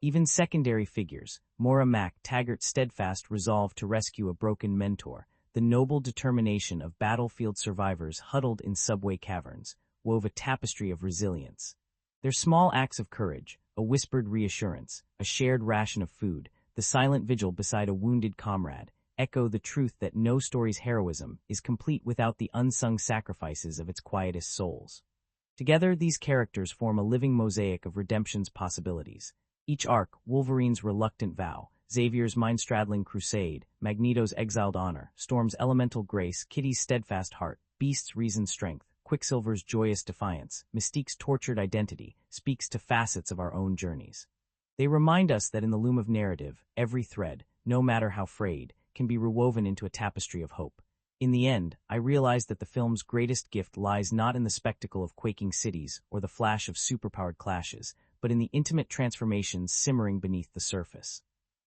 Even secondary figures, Moira Mac Taggart's steadfast resolve to rescue a broken mentor, the noble determination of battlefield survivors huddled in subway caverns, wove a tapestry of resilience. Their small acts of courage, a whispered reassurance, a shared ration of food, the silent vigil beside a wounded comrade, echo the truth that no story's heroism is complete without the unsung sacrifices of its quietest souls. Together, these characters form a living mosaic of redemption's possibilities. Each arc, Wolverine's reluctant vow, Xavier's mind-straddling crusade, Magneto's exiled honor, Storm's elemental grace, Kitty's steadfast heart, Beast's reasoned strength, Quicksilver's joyous defiance, Mystique's tortured identity, speaks to facets of our own journeys. They remind us that in the loom of narrative, every thread, no matter how frayed, can be rewoven into a tapestry of hope. In the end, I realized that the film's greatest gift lies not in the spectacle of quaking cities or the flash of superpowered clashes, but in the intimate transformations simmering beneath the surface.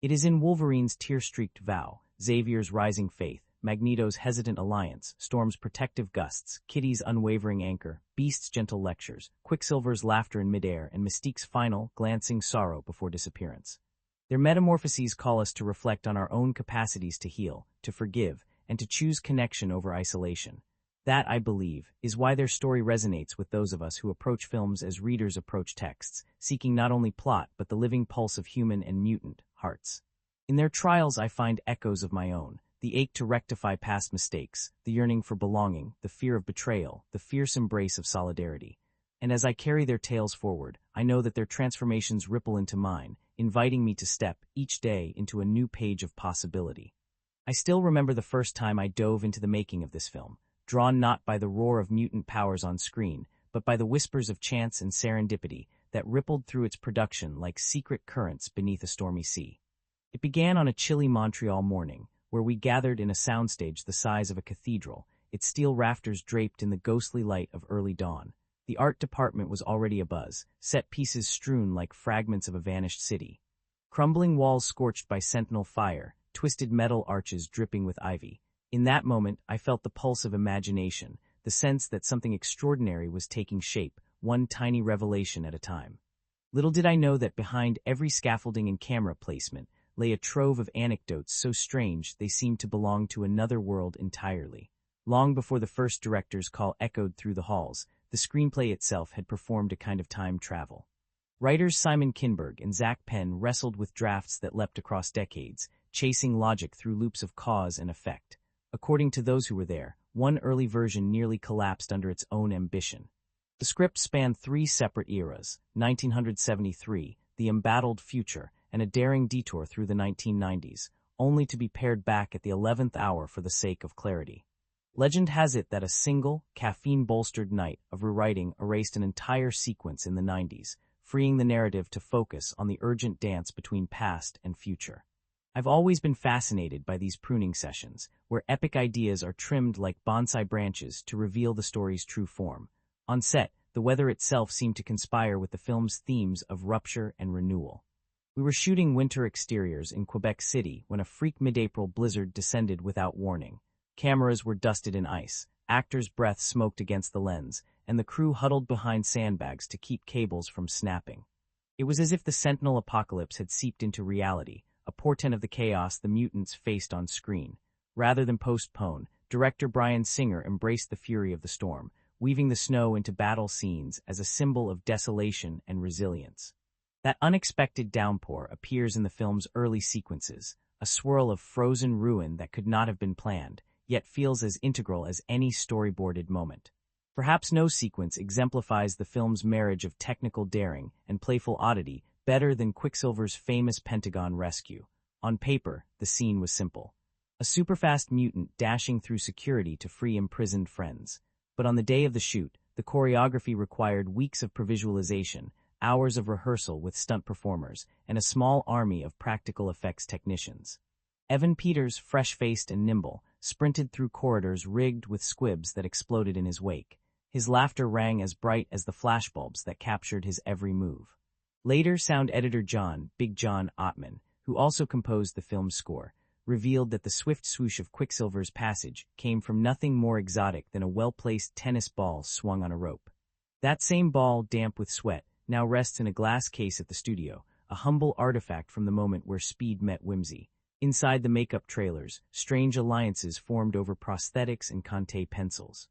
It is in Wolverine's tear-streaked vow, Xavier's rising faith, Magneto's hesitant alliance, Storm's protective gusts, Kitty's unwavering anchor, Beast's gentle lectures, Quicksilver's laughter in midair, and Mystique's final, glancing sorrow before disappearance. Their metamorphoses call us to reflect on our own capacities to heal, to forgive, and to choose connection over isolation. That, I believe, is why their story resonates with those of us who approach films as readers approach texts, seeking not only plot but the living pulse of human and mutant hearts. In their trials I find echoes of my own, the ache to rectify past mistakes, the yearning for belonging, the fear of betrayal, the fierce embrace of solidarity. And as I carry their tales forward, I know that their transformations ripple into mine, inviting me to step, each day, into a new page of possibility. I still remember the first time I dove into the making of this film, drawn not by the roar of mutant powers on screen, but by the whispers of chance and serendipity that rippled through its production like secret currents beneath a stormy sea. It began on a chilly Montreal morning, where we gathered in a soundstage the size of a cathedral, its steel rafters draped in the ghostly light of early dawn. The art department was already abuzz, set pieces strewn like fragments of a vanished city. Crumbling walls scorched by sentinel fire, twisted metal arches dripping with ivy. In that moment, I felt the pulse of imagination, the sense that something extraordinary was taking shape, one tiny revelation at a time. Little did I know that behind every scaffolding and camera placement lay a trove of anecdotes so strange they seemed to belong to another world entirely. Long before the first director's call echoed through the halls, the screenplay itself had performed a kind of time travel. Writers Simon Kinberg and Zach Penn wrestled with drafts that leapt across decades, chasing logic through loops of cause and effect. According to those who were there, one early version nearly collapsed under its own ambition. The script spanned three separate eras, 1973, the embattled future, and a daring detour through the 1990s, only to be pared back at the 11th hour for the sake of clarity. Legend has it that a single, caffeine-bolstered night of rewriting erased an entire sequence in the 90s, freeing the narrative to focus on the urgent dance between past and future. I've always been fascinated by these pruning sessions, where epic ideas are trimmed like bonsai branches to reveal the story's true form. On set, the weather itself seemed to conspire with the film's themes of rupture and renewal. We were shooting winter exteriors in Quebec City when a freak mid-April blizzard descended without warning. Cameras were dusted in ice, actors' breath smoked against the lens, and the crew huddled behind sandbags to keep cables from snapping. It was as if the Sentinel apocalypse had seeped into reality, a portent of the chaos the mutants faced on screen. Rather than postpone, director Bryan Singer embraced the fury of the storm, weaving the snow into battle scenes as a symbol of desolation and resilience. That unexpected downpour appears in the film's early sequences, a swirl of frozen ruin that could not have been planned, yet feels as integral as any storyboarded moment. Perhaps no sequence exemplifies the film's marriage of technical daring and playful oddity better than Quicksilver's famous Pentagon rescue. On paper, the scene was simple. A superfast mutant dashing through security to free imprisoned friends. But on the day of the shoot, the choreography required weeks of previsualization, hours of rehearsal with stunt performers, and a small army of practical effects technicians. Evan Peters, fresh-faced and nimble, sprinted through corridors rigged with squibs that exploded in his wake. His laughter rang as bright as the flashbulbs that captured his every move. Later, sound editor Big John Ottman, who also composed the film's score, revealed that the swift swoosh of Quicksilver's passage came from nothing more exotic than a well-placed tennis ball swung on a rope. That same ball, damp with sweat, now rests in a glass case at the studio, a humble artifact from the moment where speed met whimsy. Inside the makeup trailers, strange alliances formed over prosthetics and Conte pencils.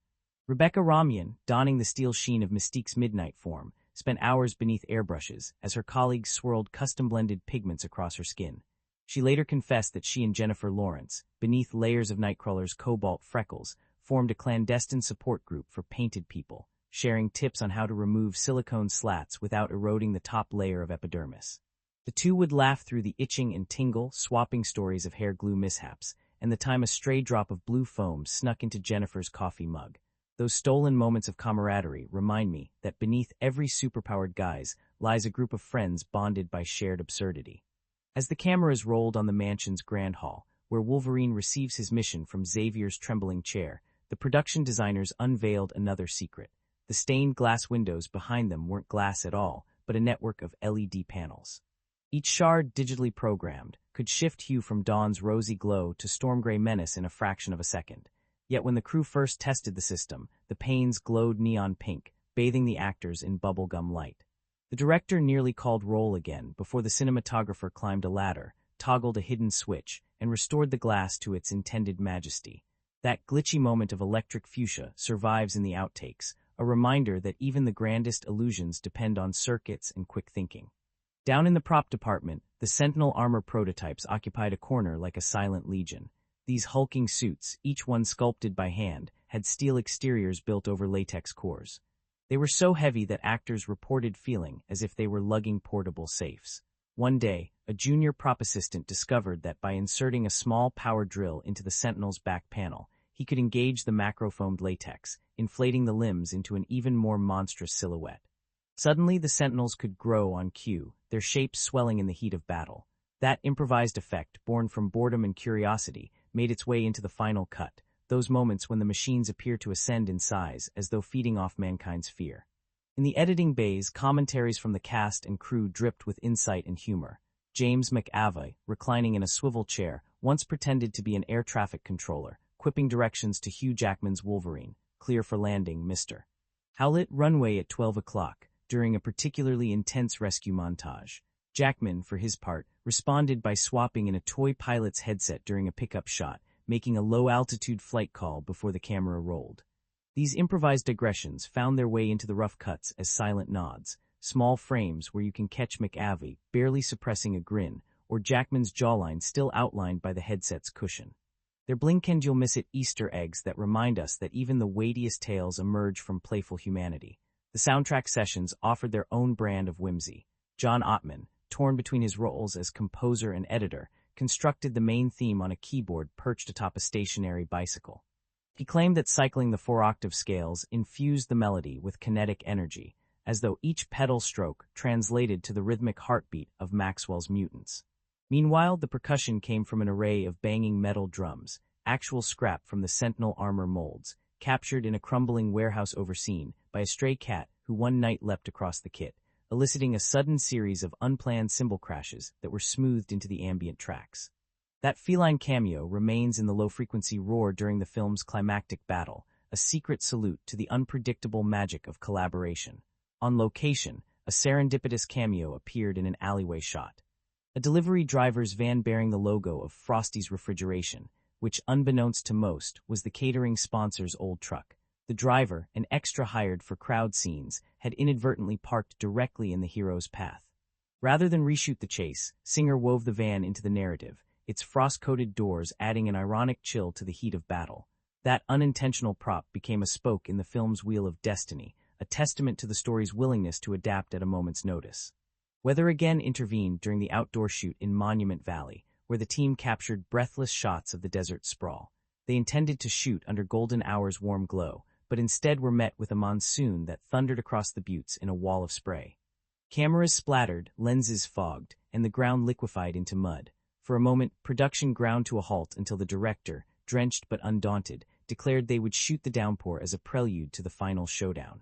Rebecca Romijn, donning the steel sheen of Mystique's midnight form, spent hours beneath airbrushes as her colleagues swirled custom-blended pigments across her skin. She later confessed that she and Jennifer Lawrence, beneath layers of Nightcrawler's cobalt freckles, formed a clandestine support group for painted people, sharing tips on how to remove silicone slats without eroding the top layer of epidermis. The two would laugh through the itching and tingle, swapping stories of hair glue mishaps, and the time a stray drop of blue foam snuck into Jennifer's coffee mug. Those stolen moments of camaraderie remind me that beneath every superpowered guise lies a group of friends bonded by shared absurdity. As the cameras rolled on the mansion's grand hall, where Wolverine receives his mission from Xavier's trembling chair, the production designers unveiled another secret. The stained glass windows behind them weren't glass at all, but a network of LED panels. Each shard, digitally programmed, could shift hue from dawn's rosy glow to storm-gray menace in a fraction of a second. Yet when the crew first tested the system, the panes glowed neon pink, bathing the actors in bubblegum light. The director nearly called roll again before the cinematographer climbed a ladder, toggled a hidden switch, and restored the glass to its intended majesty. That glitchy moment of electric fuchsia survives in the outtakes, a reminder that even the grandest illusions depend on circuits and quick thinking. Down in the prop department, the Sentinel armor prototypes occupied a corner like a silent legion. These hulking suits, each one sculpted by hand, had steel exteriors built over latex cores. They were so heavy that actors reported feeling as if they were lugging portable safes. One day, a junior prop assistant discovered that by inserting a small power drill into the Sentinel's back panel, he could engage the macrofoamed latex, inflating the limbs into an even more monstrous silhouette. Suddenly, the Sentinels could grow on cue, their shapes swelling in the heat of battle. That improvised effect, born from boredom and curiosity, made its way into the final cut, those moments when the machines appear to ascend in size as though feeding off mankind's fear. In the editing bays, commentaries from the cast and crew dripped with insight and humor. James McAvoy, reclining in a swivel chair, once pretended to be an air traffic controller, quipping directions to Hugh Jackman's Wolverine, "Clear for landing, mister." Howlett runway at 12 o'clock, during a particularly intense rescue montage. Jackman, for his part, responded by swapping in a toy pilot's headset during a pickup shot, making a low-altitude flight call before the camera rolled. These improvised digressions found their way into the rough cuts as silent nods, small frames where you can catch McAvoy barely suppressing a grin, or Jackman's jawline still outlined by the headset's cushion. They're blink-and-you'll-miss-it Easter eggs that remind us that even the weightiest tales emerge from playful humanity. The soundtrack sessions offered their own brand of whimsy. John Ottman, torn between his roles as composer and editor, constructed the main theme on a keyboard perched atop a stationary bicycle. He claimed that cycling the four-octave scales infused the melody with kinetic energy, as though each pedal stroke translated to the rhythmic heartbeat of Maxwell's mutants. Meanwhile, the percussion came from an array of banging metal drums, actual scrap from the Sentinel armor molds, captured in a crumbling warehouse overseen by a stray cat who one night leapt across the kit, eliciting a sudden series of unplanned cymbal crashes that were smoothed into the ambient tracks. That feline cameo remains in the low-frequency roar during the film's climactic battle, a secret salute to the unpredictable magic of collaboration. On location, a serendipitous cameo appeared in an alleyway shot. A delivery driver's van bearing the logo of Frosty's Refrigeration, which, unbeknownst to most, was the catering sponsor's old truck. The driver, an extra hired for crowd scenes, had inadvertently parked directly in the hero's path. Rather than reshoot the chase, Singer wove the van into the narrative, its frost-coated doors adding an ironic chill to the heat of battle. That unintentional prop became a spoke in the film's wheel of destiny, a testament to the story's willingness to adapt at a moment's notice. Weather again intervened during the outdoor shoot in Monument Valley, where the team captured breathless shots of the desert sprawl. They intended to shoot under Golden Hour's warm glow, but instead were met with a monsoon that thundered across the buttes in a wall of spray. Cameras splattered, lenses fogged, and the ground liquefied into mud. For a moment, production ground to a halt until the director, drenched but undaunted, declared they would shoot the downpour as a prelude to the final showdown.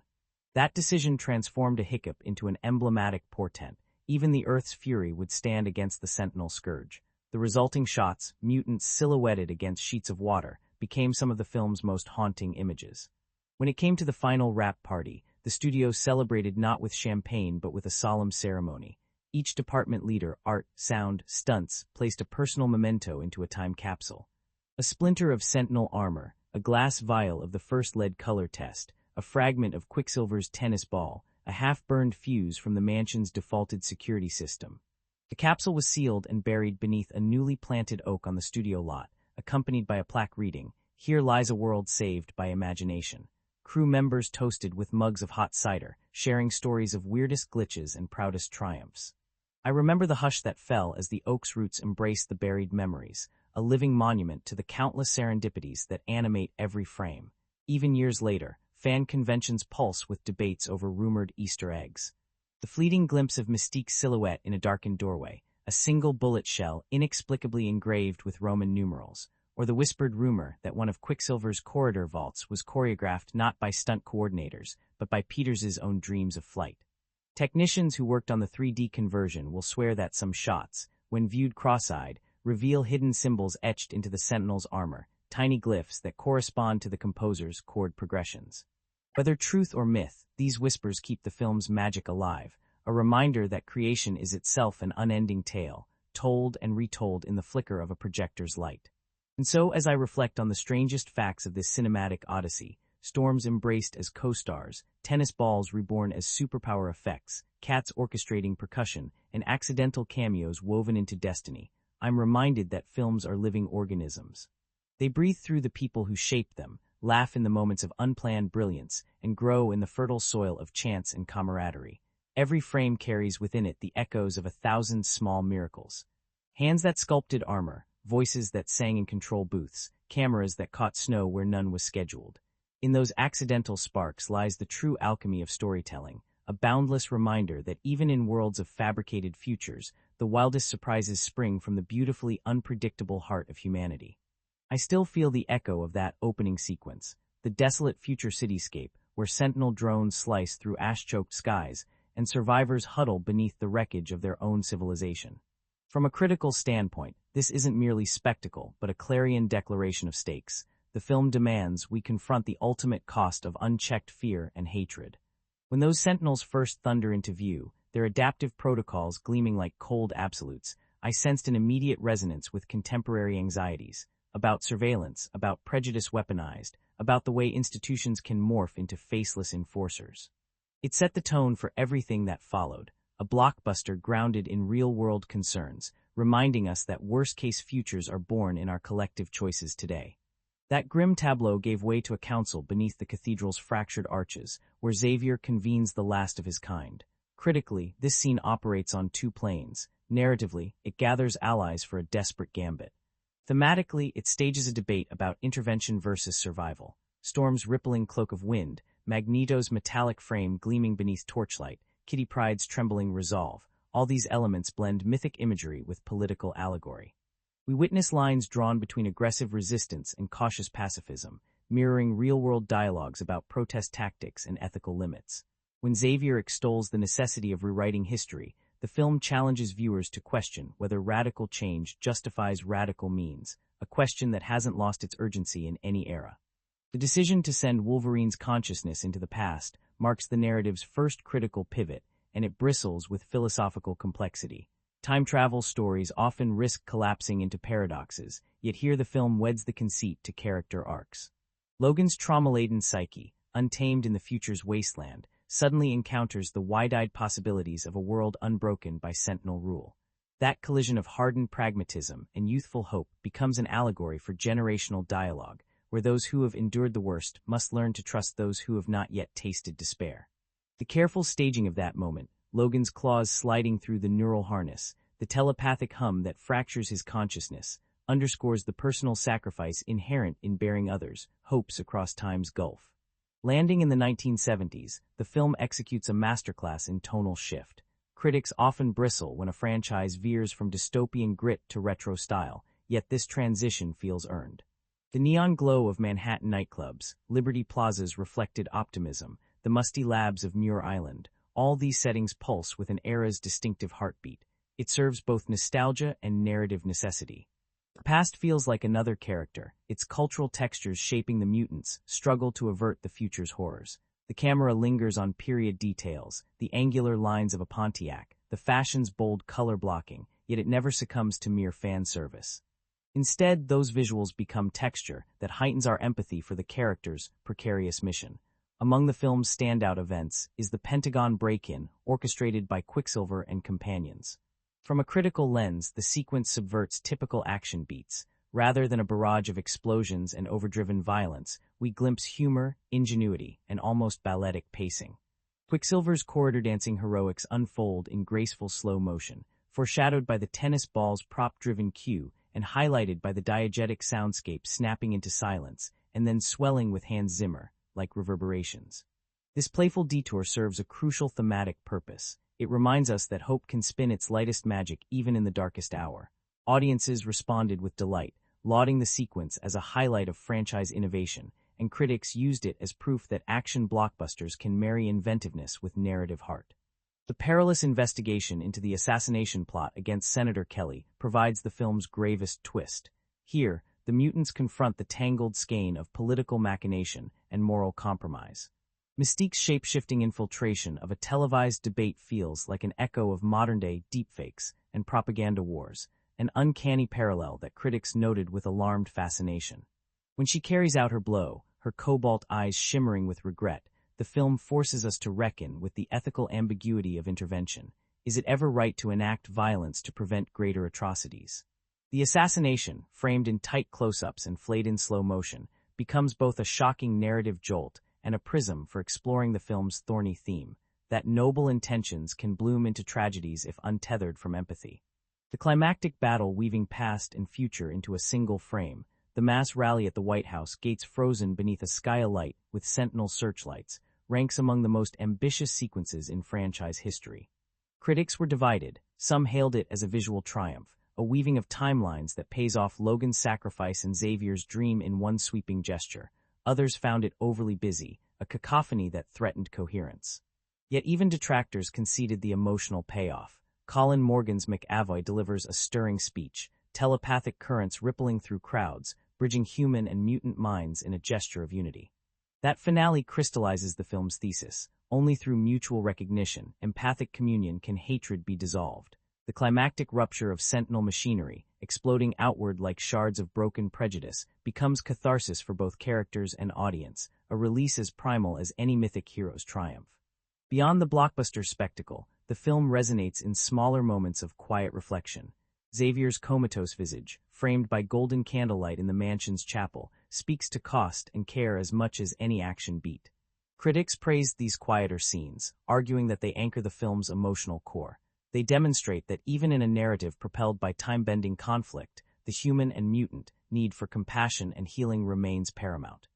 That decision transformed a hiccup into an emblematic portent. Even the Earth's fury would stand against the Sentinel scourge. The resulting shots, mutants silhouetted against sheets of water, became some of the film's most haunting images. When it came to the final wrap party, the studio celebrated not with champagne but with a solemn ceremony. Each department leader, art, sound, stunts, placed a personal memento into a time capsule. A splinter of Sentinel armor, a glass vial of the first lead color test, a fragment of Quicksilver's tennis ball, a half-burned fuse from the mansion's defaulted security system. The capsule was sealed and buried beneath a newly planted oak on the studio lot, accompanied by a plaque reading, "Here lies a world saved by imagination." Crew members toasted with mugs of hot cider, sharing stories of weirdest glitches and proudest triumphs. I remember the hush that fell as the oak's roots embraced the buried memories, a living monument to the countless serendipities that animate every frame. Even years later, fan conventions pulse with debates over rumored Easter eggs. The fleeting glimpse of Mystique's silhouette in a darkened doorway, a single bullet shell inexplicably engraved with Roman numerals, or the whispered rumor that one of Quicksilver's corridor vaults was choreographed not by stunt coordinators, but by Peters's own dreams of flight. Technicians who worked on the 3D conversion will swear that some shots, when viewed cross-eyed, reveal hidden symbols etched into the Sentinel's armor, tiny glyphs that correspond to the composer's chord progressions. Whether truth or myth, these whispers keep the film's magic alive, a reminder that creation is itself an unending tale, told and retold in the flicker of a projector's light. And so, as I reflect on the strangest facts of this cinematic odyssey, storms embraced as co-stars, tennis balls reborn as superpower effects, cats orchestrating percussion, and accidental cameos woven into destiny, I'm reminded that films are living organisms. They breathe through the people who shape them, laugh in the moments of unplanned brilliance, and grow in the fertile soil of chance and camaraderie. Every frame carries within it the echoes of 1,000 small miracles. Hands that sculpted armor, voices that sang in control booths, cameras that caught snow where none was scheduled. In those accidental sparks lies the true alchemy of storytelling, a boundless reminder that even in worlds of fabricated futures, the wildest surprises spring from the beautifully unpredictable heart of humanity. I still feel the echo of that opening sequence, the desolate future cityscape where Sentinel drones slice through ash-choked skies and survivors huddle beneath the wreckage of their own civilization. From a critical standpoint, this isn't merely spectacle but a clarion declaration of stakes. The film demands we confront the ultimate cost of unchecked fear and hatred. When those Sentinels first thunder into view, their adaptive protocols gleaming like cold absolutes, I sensed an immediate resonance with contemporary anxieties. About surveillance, about prejudice weaponized, about the way institutions can morph into faceless enforcers. It set the tone for everything that followed, a blockbuster grounded in real-world concerns, reminding us that worst-case futures are born in our collective choices today. That grim tableau gave way to a council beneath the cathedral's fractured arches, where Xavier convenes the last of his kind. Critically, this scene operates on two planes. Narratively, it gathers allies for a desperate gambit. Thematically, it stages a debate about intervention versus survival. Storm's rippling cloak of wind, Magneto's metallic frame gleaming beneath torchlight, Kitty Pryde's trembling resolve, all these elements blend mythic imagery with political allegory. We witness lines drawn between aggressive resistance and cautious pacifism, mirroring real-world dialogues about protest tactics and ethical limits. When Xavier extols the necessity of rewriting history, the film challenges viewers to question whether radical change justifies radical means, a question that hasn't lost its urgency in any era. The decision to send Wolverine's consciousness into the past marks the narrative's first critical pivot, and it bristles with philosophical complexity. Time travel stories often risk collapsing into paradoxes, yet here the film weds the conceit to character arcs. Logan's trauma-laden psyche, untamed in the future's wasteland, suddenly encounters the wide-eyed possibilities of a world unbroken by Sentinel rule. That collision of hardened pragmatism and youthful hope becomes an allegory for generational dialogue, where those who have endured the worst must learn to trust those who have not yet tasted despair. The careful staging of that moment, Logan's claws sliding through the neural harness, the telepathic hum that fractures his consciousness, underscores the personal sacrifice inherent in bearing others' hopes across time's gulf. Landing in the 1970s, the film executes a masterclass in tonal shift. Critics often bristle when a franchise veers from dystopian grit to retro style, yet this transition feels earned. The neon glow of Manhattan nightclubs, Liberty Plaza's reflected optimism, the musty labs of Muir Island, all these settings pulse with an era's distinctive heartbeat. It serves both nostalgia and narrative necessity. The past feels like another character, its cultural textures shaping the mutants struggle to avert the future's horrors. The camera lingers on period details, the angular lines of a Pontiac, the fashion's bold color blocking, yet it never succumbs to mere fan service. Instead, those visuals become texture that heightens our empathy for the character's precarious mission. Among the film's standout events is the Pentagon break-in, orchestrated by Quicksilver and companions. From a critical lens, the sequence subverts typical action beats. Rather than a barrage of explosions and overdriven violence, we glimpse humor, ingenuity, and almost balletic pacing. Quicksilver's corridor-dancing heroics unfold in graceful slow motion, foreshadowed by the tennis ball's prop-driven cue and highlighted by the diegetic soundscape snapping into silence and then swelling with Hans Zimmer, like reverberations. This playful detour serves a crucial thematic purpose. It reminds us that hope can spin its lightest magic even in the darkest hour. Audiences responded with delight, lauding the sequence as a highlight of franchise innovation, and critics used it as proof that action blockbusters can marry inventiveness with narrative heart. The perilous investigation into the assassination plot against Senator Kelly provides the film's gravest twist. Here, the mutants confront the tangled skein of political machination and moral compromise. Mystique's shape-shifting infiltration of a televised debate feels like an echo of modern-day deepfakes and propaganda wars, an uncanny parallel that critics noted with alarmed fascination. When she carries out her blow, her cobalt eyes shimmering with regret, the film forces us to reckon with the ethical ambiguity of intervention. Is it ever right to enact violence to prevent greater atrocities? The assassination, framed in tight close-ups and flayed in slow motion, becomes both a shocking narrative jolt and a prism for exploring the film's thorny theme, that noble intentions can bloom into tragedies if untethered from empathy. The climactic battle weaving past and future into a single frame, the mass rally at the White House, gates frozen beneath a sky alight with Sentinel searchlights, ranks among the most ambitious sequences in franchise history. Critics were divided. Some hailed it as a visual triumph, a weaving of timelines that pays off Logan's sacrifice and Xavier's dream in one sweeping gesture. Others found it overly busy, a cacophony that threatened coherence. Yet even detractors conceded the emotional payoff. Colin Morgan's McAvoy delivers a stirring speech, telepathic currents rippling through crowds, bridging human and mutant minds in a gesture of unity. That finale crystallizes the film's thesis. Only through mutual recognition, empathic communion can hatred be dissolved. The climactic rupture of Sentinel machinery, exploding outward like shards of broken prejudice, becomes catharsis for both characters and audience, a release as primal as any mythic hero's triumph. Beyond the blockbuster spectacle, the film resonates in smaller moments of quiet reflection. Xavier's comatose visage, framed by golden candlelight in the mansion's chapel, speaks to cost and care as much as any action beat. Critics praised these quieter scenes, arguing that they anchor the film's emotional core. They demonstrate that even in a narrative propelled by time-bending conflict, the human and mutant need for compassion and healing remains paramount.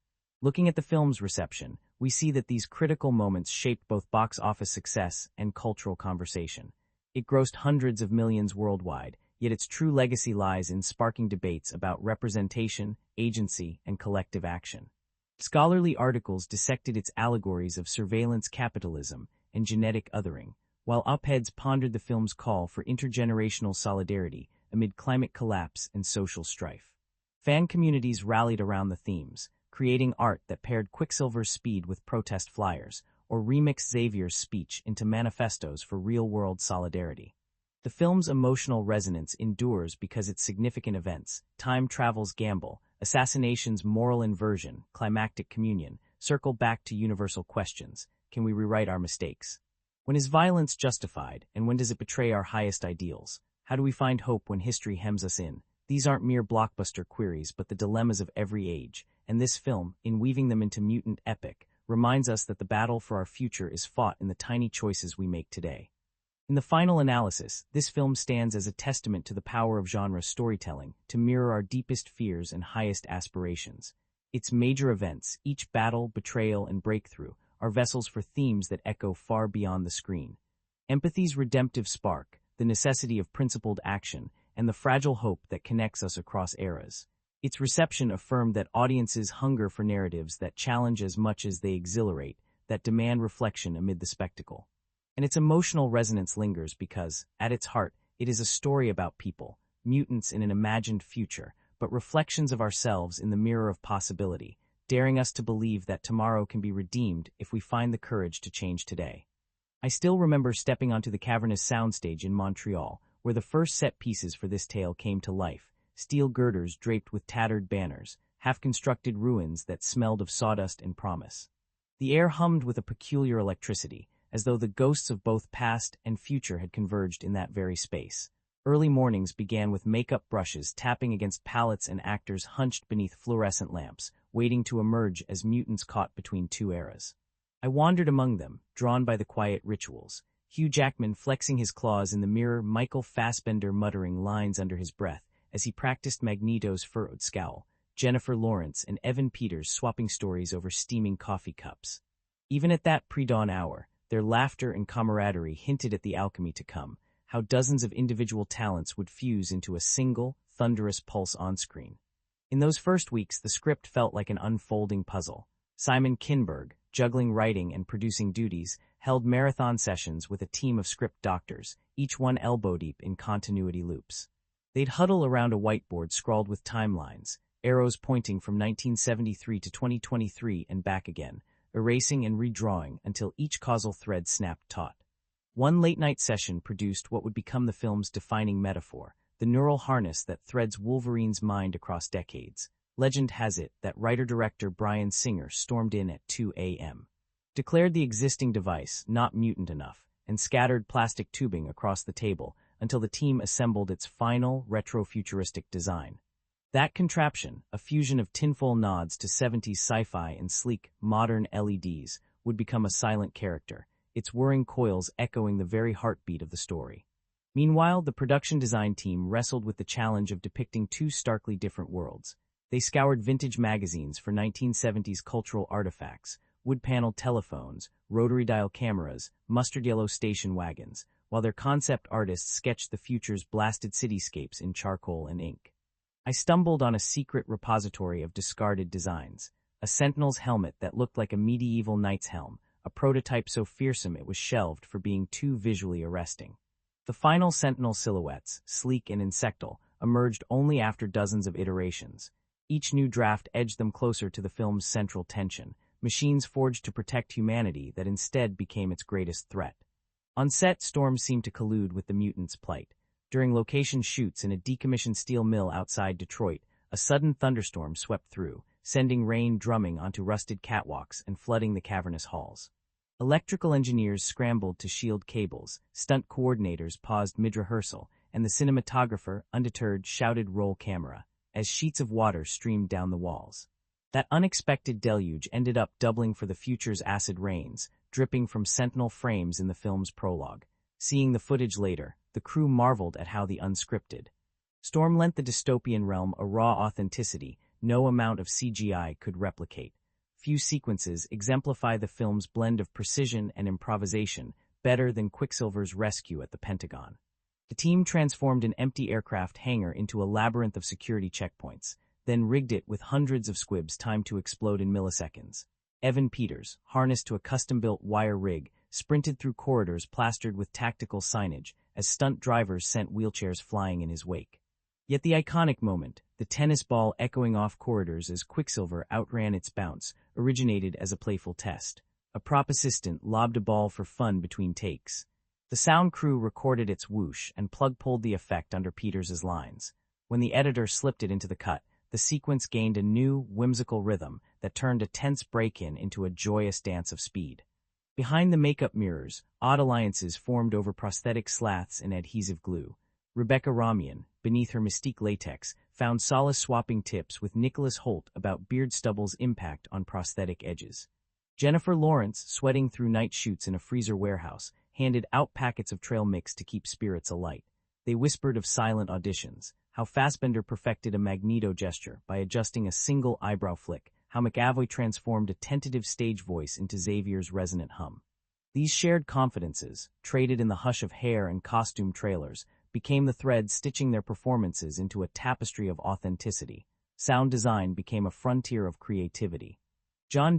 Looking at the film's reception, we see that these critical moments shaped both box office success and cultural conversation. It grossed hundreds of millions worldwide, yet its true legacy lies in sparking debates about representation, agency, and collective action. Scholarly articles dissected its allegories of surveillance capitalism and genetic othering, while op-eds pondered the film's call for intergenerational solidarity amid climate collapse and social strife. Fan communities rallied around the themes, creating art that paired Quicksilver's speed with protest flyers, or remixed Xavier's speech into manifestos for real-world solidarity. The film's emotional resonance endures because its significant events, time travel's gamble, assassination's moral inversion, climactic communion, circle back to universal questions. Can we rewrite our mistakes? When is violence justified, and when does it betray our highest ideals? How do we find hope when history hems us in? These aren't mere blockbuster queries, but the dilemmas of every age, and this film, in weaving them into mutant epic, reminds us that the battle for our future is fought in the tiny choices we make today. In the final analysis, this film stands as a testament to the power of genre storytelling to mirror our deepest fears and highest aspirations. Its major events, each battle, betrayal, and breakthrough, are vessels for themes that echo far beyond the screen. Empathy's redemptive spark, the necessity of principled action, and the fragile hope that connects us across eras. Its reception affirmed that audiences hunger for narratives that challenge as much as they exhilarate, that demand reflection amid the spectacle. And its emotional resonance lingers because, at its heart, it is a story about people, mutants in an imagined future, but reflections of ourselves in the mirror of possibility, daring us to believe that tomorrow can be redeemed if we find the courage to change today. I still remember stepping onto the cavernous soundstage in Montreal, where the first set pieces for this tale came to life, steel girders draped with tattered banners, half-constructed ruins that smelled of sawdust and promise. The air hummed with a peculiar electricity, as though the ghosts of both past and future had converged in that very space. Early mornings began with makeup brushes tapping against palettes and actors hunched beneath fluorescent lamps, waiting to emerge as mutants caught between two eras. I wandered among them, drawn by the quiet rituals. Hugh Jackman flexing his claws in the mirror, Michael Fassbender muttering lines under his breath as he practiced Magneto's furrowed scowl, Jennifer Lawrence and Evan Peters swapping stories over steaming coffee cups. Even at that pre-dawn hour, their laughter and camaraderie hinted at the alchemy to come, how dozens of individual talents would fuse into a single, thunderous pulse on-screen. In those first weeks, the script felt like an unfolding puzzle. Simon Kinberg, juggling writing and producing duties, held marathon sessions with a team of script doctors, each one elbow-deep in continuity loops. They'd huddle around a whiteboard scrawled with timelines, arrows pointing from 1973 to 2023 and back again, erasing and redrawing until each causal thread snapped taut. One late-night session produced what would become the film's defining metaphor, the neural harness that threads Wolverine's mind across decades. Legend has it that writer-director Bryan Singer stormed in at 2 a.m., declared the existing device not mutant enough, and scattered plastic tubing across the table until the team assembled its final retro-futuristic design. That contraption, a fusion of tinfoil nods to 70s sci-fi and sleek, modern LEDs, would become a silent character, its whirring coils echoing the very heartbeat of the story. Meanwhile, the production design team wrestled with the challenge of depicting two starkly different worlds. They scoured vintage magazines for 1970s cultural artifacts, wood-paneled telephones, rotary-dial cameras, mustard-yellow station wagons, while their concept artists sketched the future's blasted cityscapes in charcoal and ink. I stumbled on a secret repository of discarded designs, a Sentinels helmet that looked like a medieval knight's helm, a prototype so fearsome it was shelved for being too visually arresting. The final Sentinel silhouettes, sleek and insectal, emerged only after dozens of iterations. Each new draft edged them closer to the film's central tension, machines forged to protect humanity that instead became its greatest threat. On set, storms seemed to collude with the mutants' plight. During location shoots in a decommissioned steel mill outside Detroit, a sudden thunderstorm swept through, sending rain drumming onto rusted catwalks and flooding the cavernous halls. Electrical engineers scrambled to shield cables, stunt coordinators paused mid-rehearsal, and the cinematographer, undeterred, shouted roll camera, as sheets of water streamed down the walls. That unexpected deluge ended up doubling for the future's acid rains, dripping from Sentinel frames in the film's prologue. Seeing the footage later, the crew marveled at how the unscripted, Storm lent the dystopian realm a raw authenticity no amount of CGI could replicate. Few sequences exemplify the film's blend of precision and improvisation better than Quicksilver's rescue at the Pentagon. The team transformed an empty aircraft hangar into a labyrinth of security checkpoints, then rigged it with hundreds of squibs timed to explode in milliseconds. Evan Peters, harnessed to a custom-built wire rig, sprinted through corridors plastered with tactical signage as stunt drivers sent wheelchairs flying in his wake. Yet the iconic moment, the tennis ball echoing off corridors as Quicksilver outran its bounce, originated as a playful test. A prop assistant lobbed a ball for fun between takes. The sound crew recorded its whoosh and plug-pulled the effect under Peters' lines. When the editor slipped it into the cut, the sequence gained a new, whimsical rhythm that turned a tense break-in into a joyous dance of speed. Behind the makeup mirrors, odd alliances formed over prosthetic slaths and adhesive glue. Rebecca Romian, beneath her Mystique latex, found solace swapping tips with Nicholas Hoult about beard stubble's impact on prosthetic edges. Jennifer Lawrence, sweating through night shoots in a freezer warehouse, handed out packets of trail mix to keep spirits alight. They whispered of silent auditions, how Fassbender perfected a Magneto gesture by adjusting a single eyebrow flick, how McAvoy transformed a tentative stage voice into Xavier's resonant hum. These shared confidences, traded in the hush of hair and costume trailers, became the thread stitching their performances into a tapestry of authenticity. Sound design became a frontier of creativity.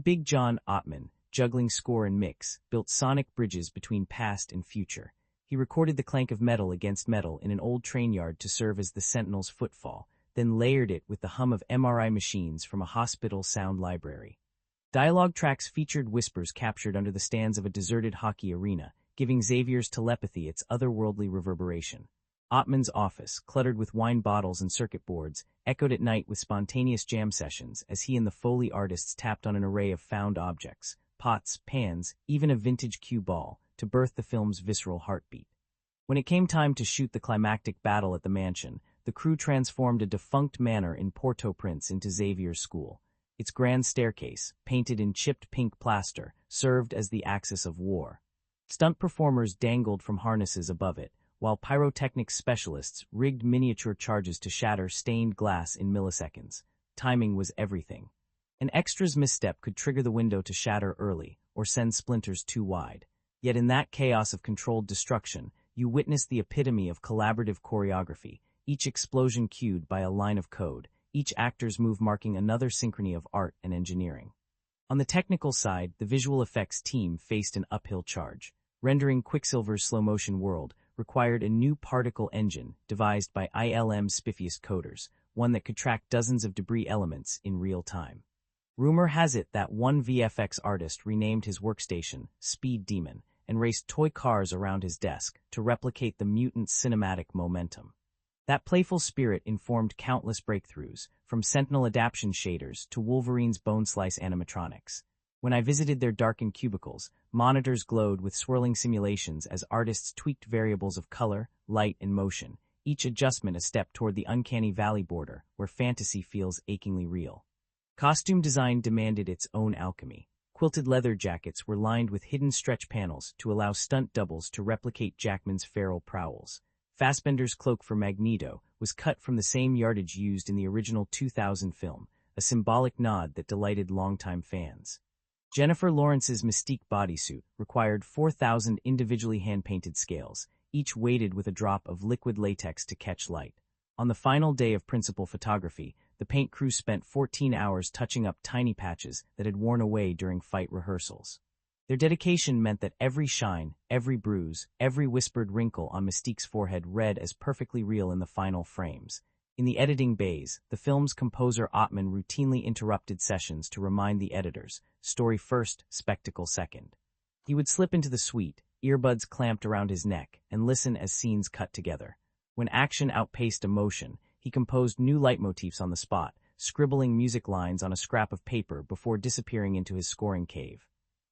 Big John Ottman, juggling score and mix, built sonic bridges between past and future. He recorded the clank of metal against metal in an old train yard to serve as the Sentinels' footfall, then layered it with the hum of MRI machines from a hospital sound library. Dialogue tracks featured whispers captured under the stands of a deserted hockey arena, giving Xavier's telepathy its otherworldly reverberation. Ottman's office, cluttered with wine bottles and circuit boards, echoed at night with spontaneous jam sessions as he and the Foley artists tapped on an array of found objects, pots, pans, even a vintage cue ball, to birth the film's visceral heartbeat. When it came time to shoot the climactic battle at the mansion, the crew transformed a defunct manor in Port-au-Prince into Xavier's school. Its grand staircase, painted in chipped pink plaster, served as the axis of war. Stunt performers dangled from harnesses above it, while pyrotechnics specialists rigged miniature charges to shatter stained glass in milliseconds. Timing was everything. An extra's misstep could trigger the window to shatter early, or send splinters too wide. Yet in that chaos of controlled destruction, you witnessed the epitome of collaborative choreography, each explosion cued by a line of code, each actor's move marking another synchrony of art and engineering. On the technical side, the visual effects team faced an uphill charge. Rendering Quicksilver's slow-motion world required a new particle engine devised by ILM's spiffiest coders, one that could track dozens of debris elements in real time. Rumor has it that one VFX artist renamed his workstation Speed Demon and raced toy cars around his desk to replicate the mutant's cinematic momentum. That playful spirit informed countless breakthroughs, from Sentinel adaptation shaders to Wolverine's bone-slice animatronics. When I visited their darkened cubicles, monitors glowed with swirling simulations as artists tweaked variables of color, light, and motion, each adjustment a step toward the uncanny valley border where fantasy feels achingly real. Costume design demanded its own alchemy. Quilted leather jackets were lined with hidden stretch panels to allow stunt doubles to replicate Jackman's feral prowls. Fassbender's cloak for Magneto was cut from the same yardage used in the original 2000 film, a symbolic nod that delighted longtime fans. Jennifer Lawrence's Mystique bodysuit required 4,000 individually hand-painted scales, each weighted with a drop of liquid latex to catch light. On the final day of principal photography, the paint crew spent 14 hours touching up tiny patches that had worn away during fight rehearsals. Their dedication meant that every shine, every bruise, every whispered wrinkle on Mystique's forehead read as perfectly real in the final frames. In the editing bays, the film's composer Ottman routinely interrupted sessions to remind the editors, story first, spectacle second. He would slip into the suite, earbuds clamped around his neck, and listen as scenes cut together. When action outpaced emotion, he composed new leitmotifs on the spot, scribbling music lines on a scrap of paper before disappearing into his scoring cave.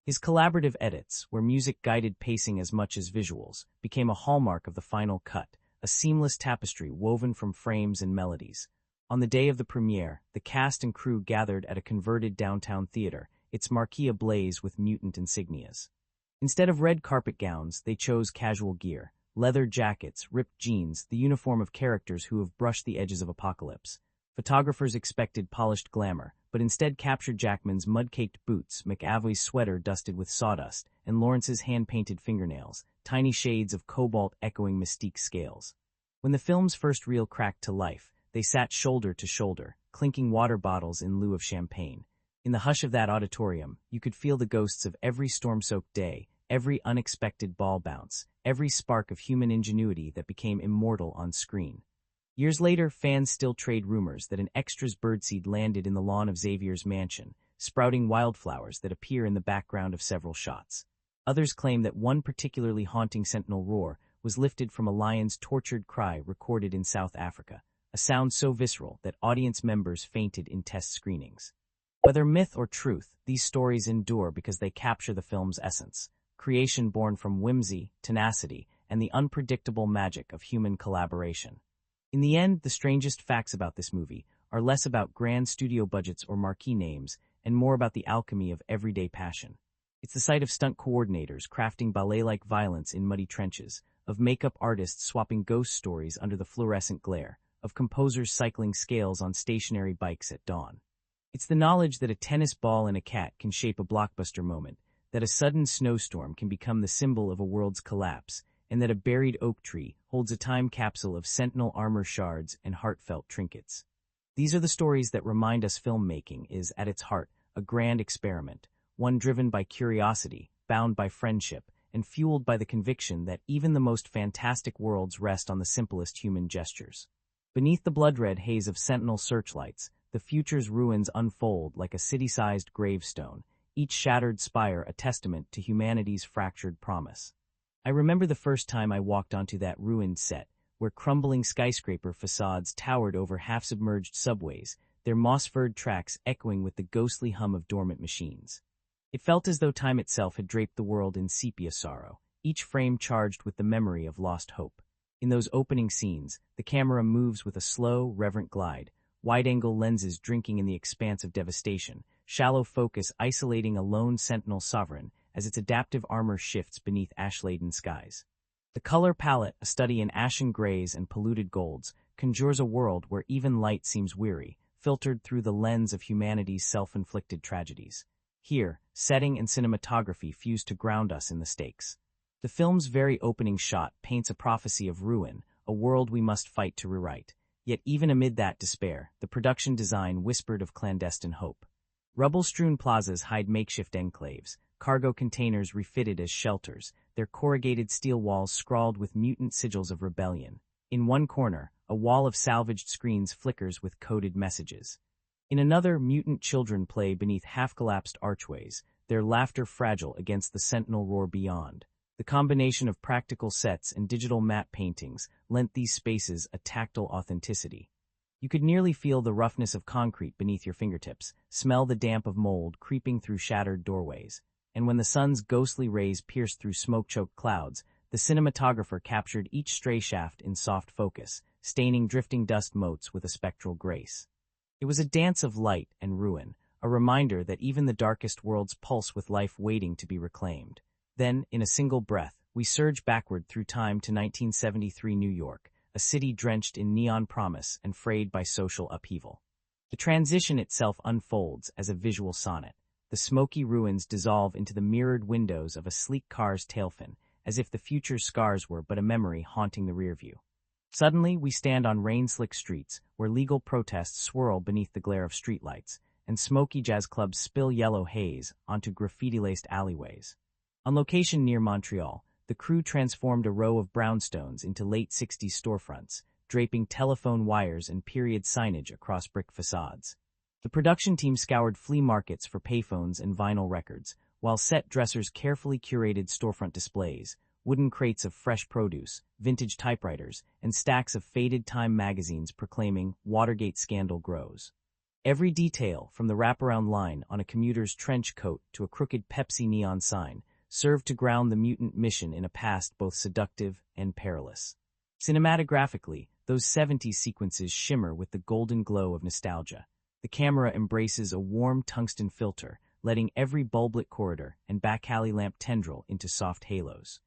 His collaborative edits, where music guided pacing as much as visuals, became a hallmark of the final cut, a seamless tapestry woven from frames and melodies. On the day of the premiere, the cast and crew gathered at a converted downtown theater, its marquee ablaze with mutant insignias. Instead of red carpet gowns, they chose casual gear, leather jackets, ripped jeans, the uniform of characters who have brushed the edges of apocalypse. Photographers expected polished glamour, but instead captured Jackman's mud-caked boots, McAvoy's sweater dusted with sawdust, and Lawrence's hand-painted fingernails, tiny shades of cobalt echoing Mystique's scales. When the film's first reel cracked to life, they sat shoulder to shoulder, clinking water bottles in lieu of champagne. In the hush of that auditorium, you could feel the ghosts of every storm-soaked day, every unexpected ball bounce, every spark of human ingenuity that became immortal on screen. Years later, fans still trade rumors that an extra's birdseed landed in the lawn of Xavier's mansion, sprouting wildflowers that appear in the background of several shots. Others claim that one particularly haunting Sentinel roar was lifted from a lion's tortured cry recorded in South Africa, a sound so visceral that audience members fainted in test screenings. Whether myth or truth, these stories endure because they capture the film's essence, creation born from whimsy, tenacity, and the unpredictable magic of human collaboration. In the end, the strangest facts about this movie are less about grand studio budgets or marquee names and more about the alchemy of everyday passion. It's the sight of stunt coordinators crafting ballet-like violence in muddy trenches, of makeup artists swapping ghost stories under the fluorescent glare, of composers cycling scales on stationary bikes at dawn. It's the knowledge that a tennis ball and a cat can shape a blockbuster moment, that a sudden snowstorm can become the symbol of a world's collapse, and that a buried oak tree holds a time capsule of Sentinel armor shards and heartfelt trinkets. These are the stories that remind us filmmaking is, at its heart, a grand experiment, one driven by curiosity, bound by friendship, and fueled by the conviction that even the most fantastic worlds rest on the simplest human gestures. Beneath the blood-red haze of Sentinel searchlights, the future's ruins unfold like a city-sized gravestone, each shattered spire a testament to humanity's fractured promise. I remember the first time I walked onto that ruined set, where crumbling skyscraper facades towered over half-submerged subways, their moss-furred tracks echoing with the ghostly hum of dormant machines. It felt as though time itself had draped the world in sepia sorrow, each frame charged with the memory of lost hope. In those opening scenes, the camera moves with a slow, reverent glide, wide-angle lenses drinking in the expanse of devastation, shallow focus isolating a lone Sentinel sovereign as its adaptive armor shifts beneath ash-laden skies. The color palette, a study in ashen grays and polluted golds, conjures a world where even light seems weary, filtered through the lens of humanity's self-inflicted tragedies. Here, setting and cinematography fuse to ground us in the stakes. The film's very opening shot paints a prophecy of ruin, a world we must fight to rewrite. Yet even amid that despair, the production design whispered of clandestine hope. Rubble-strewn plazas hide makeshift enclaves, cargo containers refitted as shelters, their corrugated steel walls scrawled with mutant sigils of rebellion. In one corner, a wall of salvaged screens flickers with coded messages. In another, mutant children play beneath half-collapsed archways, their laughter fragile against the Sentinel roar beyond. The combination of practical sets and digital matte paintings lent these spaces a tactile authenticity. You could nearly feel the roughness of concrete beneath your fingertips, smell the damp of mold creeping through shattered doorways. And when the sun's ghostly rays pierced through smoke-choked clouds, the cinematographer captured each stray shaft in soft focus, staining drifting dust motes with a spectral grace. It was a dance of light and ruin, a reminder that even the darkest worlds pulse with life waiting to be reclaimed. Then, in a single breath, we surge backward through time to 1973 New York, a city drenched in neon promise and frayed by social upheaval. The transition itself unfolds as a visual sonnet. The smoky ruins dissolve into the mirrored windows of a sleek car's tailfin, as if the future's scars were but a memory haunting the rearview. Suddenly, we stand on rain-slick streets, where legal protests swirl beneath the glare of streetlights, and smoky jazz clubs spill yellow haze onto graffiti-laced alleyways. On location near Montreal, the crew transformed a row of brownstones into late 60s storefronts, draping telephone wires and period signage across brick facades. The production team scoured flea markets for payphones and vinyl records, while set dressers carefully curated storefront displays, wooden crates of fresh produce, vintage typewriters, and stacks of faded Time magazines proclaiming Watergate scandal grows. Every detail, from the wraparound line on a commuter's trench coat to a crooked Pepsi neon sign, served to ground the mutant mission in a past both seductive and perilous. Cinematographically, those 70s sequences shimmer with the golden glow of nostalgia. The camera embraces a warm tungsten filter, letting every bulblit corridor and back alley lamp tendril into soft halos.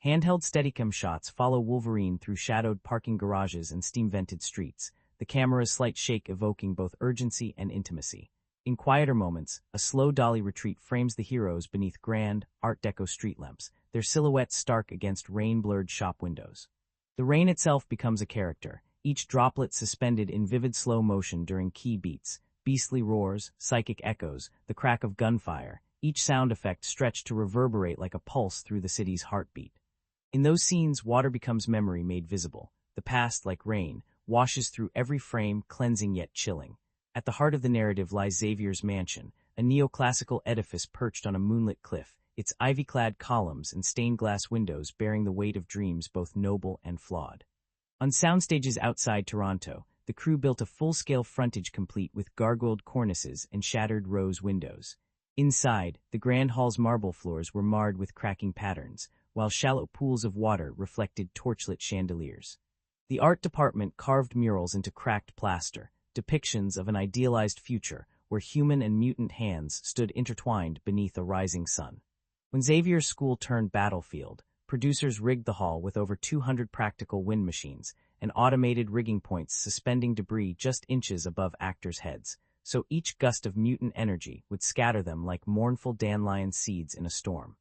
Handheld Steadicam shots follow Wolverine through shadowed parking garages and steam-vented streets, the camera's slight shake evoking both urgency and intimacy. In quieter moments, a slow dolly retreat frames the heroes beneath grand, Art Deco street lamps, their silhouettes stark against rain-blurred shop windows. The rain itself becomes a character, each droplet suspended in vivid slow motion during key beats, beastly roars, psychic echoes, the crack of gunfire, each sound effect stretched to reverberate like a pulse through the city's heartbeat. In those scenes, water becomes memory made visible. The past, like rain, washes through every frame, cleansing yet chilling. At the heart of the narrative lies Xavier's mansion, a neoclassical edifice perched on a moonlit cliff, its ivy-clad columns and stained glass windows bearing the weight of dreams both noble and flawed. On soundstages outside Toronto, the crew built a full-scale frontage complete with gargoyled cornices and shattered rose windows. Inside, the grand hall's marble floors were marred with cracking patterns, while shallow pools of water reflected torchlit chandeliers. The art department carved murals into cracked plaster, depictions of an idealized future where human and mutant hands stood intertwined beneath a rising sun. When Xavier's school turned battlefield, producers rigged the hall with over 200 practical wind machines and automated rigging points suspending debris just inches above actors' heads, so each gust of mutant energy would scatter them like mournful dandelion seeds in a storm.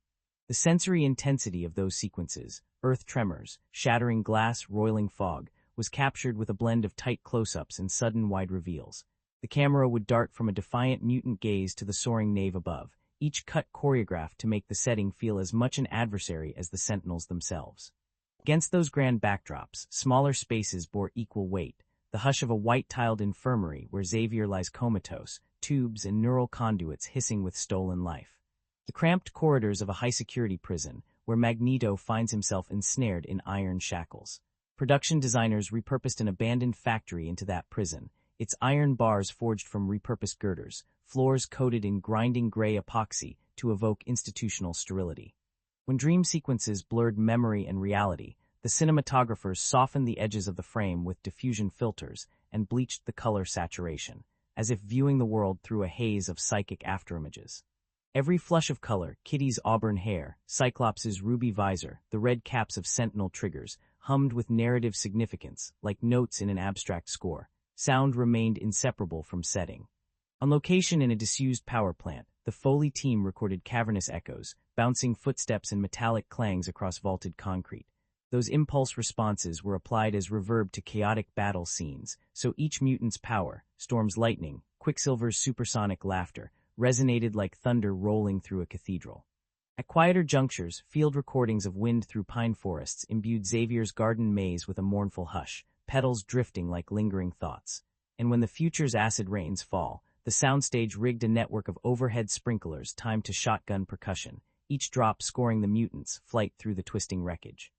The sensory intensity of those sequences, earth tremors, shattering glass, roiling fog, was captured with a blend of tight close-ups and sudden wide reveals. The camera would dart from a defiant mutant gaze to the soaring nave above, each cut choreographed to make the setting feel as much an adversary as the Sentinels themselves. Against those grand backdrops, smaller spaces bore equal weight, the hush of a white-tiled infirmary where Xavier lies comatose, tubes and neural conduits hissing with stolen life. The cramped corridors of a high-security prison, where Magneto finds himself ensnared in iron shackles. Production designers repurposed an abandoned factory into that prison, its iron bars forged from repurposed girders, floors coated in grinding gray epoxy to evoke institutional sterility. When dream sequences blurred memory and reality, the cinematographers softened the edges of the frame with diffusion filters and bleached the color saturation, as if viewing the world through a haze of psychic afterimages. Every flush of color, Kitty's auburn hair, Cyclops' ruby visor, the red caps of Sentinel triggers, hummed with narrative significance, like notes in an abstract score. Sound remained inseparable from setting. On location in a disused power plant, the Foley team recorded cavernous echoes, bouncing footsteps and metallic clangs across vaulted concrete. Those impulse responses were applied as reverb to chaotic battle scenes, so each mutant's power, Storm's lightning, Quicksilver's supersonic laughter, resonated like thunder rolling through a cathedral. At quieter junctures, field recordings of wind through pine forests imbued Xavier's garden maze with a mournful hush, petals drifting like lingering thoughts. And when the future's acid rains fall, the soundstage rigged a network of overhead sprinklers timed to shotgun percussion, each drop scoring the mutants' flight through the twisting wreckage.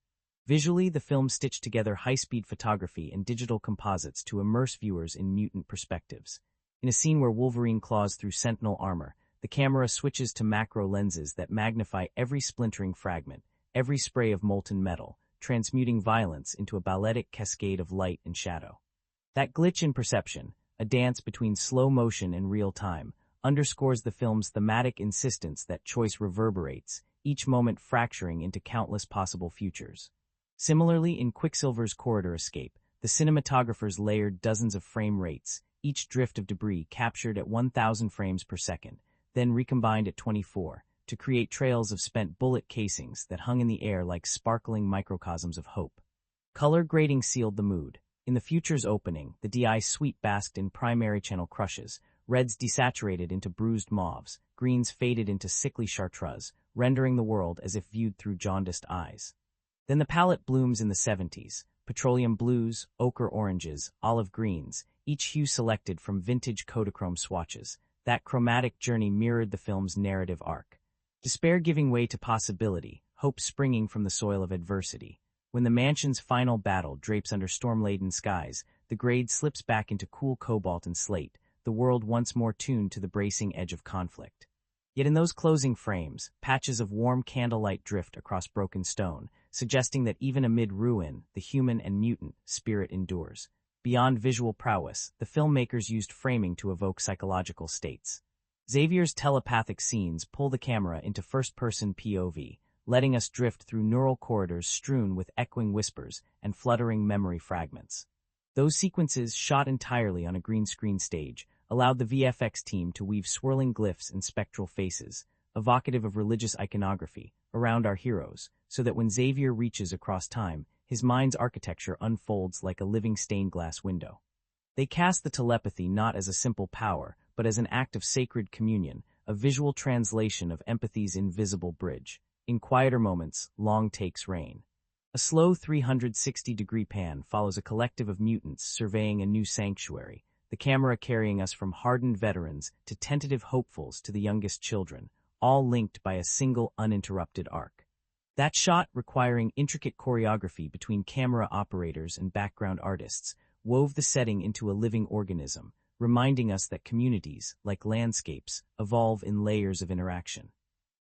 Visually, the film stitched together high-speed photography and digital composites to immerse viewers in mutant perspectives. In a scene where Wolverine claws through Sentinel armor, the camera switches to macro lenses that magnify every splintering fragment, every spray of molten metal, transmuting violence into a balletic cascade of light and shadow. That glitch in perception, a dance between slow motion and real time, underscores the film's thematic insistence that choice reverberates, each moment fracturing into countless possible futures. Similarly, in Quicksilver's corridor escape, the cinematographers layered dozens of frame rates, each drift of debris captured at 1,000 frames per second, then recombined at 24, to create trails of spent bullet casings that hung in the air like sparkling microcosms of hope. Color grading sealed the mood. In the future's opening, the DI suite basked in primary channel crushes, reds desaturated into bruised mauves, greens faded into sickly chartreuse, rendering the world as if viewed through jaundiced eyes. Then the palette blooms in the 70s, petroleum blues, ochre oranges, olive greens, each hue selected from vintage Kodachrome swatches. That chromatic journey mirrored the film's narrative arc. Despair giving way to possibility, hope springing from the soil of adversity. When the mansion's final battle drapes under storm-laden skies, the grade slips back into cool cobalt and slate, the world once more tuned to the bracing edge of conflict. Yet in those closing frames, patches of warm candlelight drift across broken stone, suggesting that even amid ruin, the human and mutant spirit endures. Beyond visual prowess, the filmmakers used framing to evoke psychological states. Xavier's telepathic scenes pull the camera into first-person POV, letting us drift through neural corridors strewn with echoing whispers and fluttering memory fragments. Those sequences, shot entirely on a green screen stage, allowed the VFX team to weave swirling glyphs and spectral faces, evocative of religious iconography, around our heroes, so that when Xavier reaches across time, his mind's architecture unfolds like a living stained glass window. They cast the telepathy not as a simple power, but as an act of sacred communion, a visual translation of empathy's invisible bridge. In quieter moments, long takes reign. A slow 360-degree pan follows a collective of mutants surveying a new sanctuary, the camera carrying us from hardened veterans to tentative hopefuls to the youngest children, all linked by a single uninterrupted arc. That shot, requiring intricate choreography between camera operators and background artists, wove the setting into a living organism, reminding us that communities, like landscapes, evolve in layers of interaction.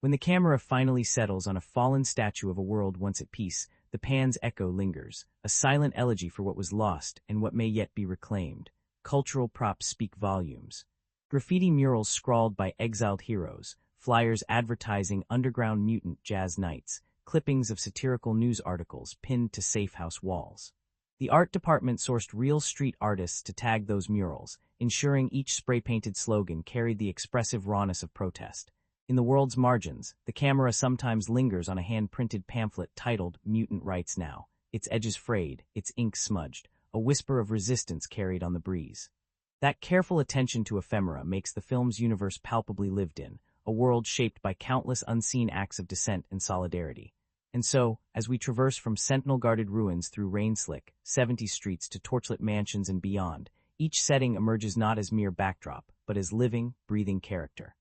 When the camera finally settles on a fallen statue of a world once at peace, the pan's echo lingers, a silent elegy for what was lost and what may yet be reclaimed. Cultural props speak volumes. Graffiti murals scrawled by exiled heroes, flyers advertising underground mutant jazz nights, clippings of satirical news articles pinned to safe house walls. The art department sourced real street artists to tag those murals, ensuring each spray-painted slogan carried the expressive rawness of protest. In the world's margins, the camera sometimes lingers on a hand-printed pamphlet titled "Mutant Rights Now," its edges frayed, its ink smudged, a whisper of resistance carried on the breeze. That careful attention to ephemera makes the film's universe palpably lived in, a world shaped by countless unseen acts of dissent and solidarity. And so, as we traverse from sentinel-guarded ruins through rain-slick, 70s streets to torchlit mansions and beyond, each setting emerges not as mere backdrop, but as living, breathing character.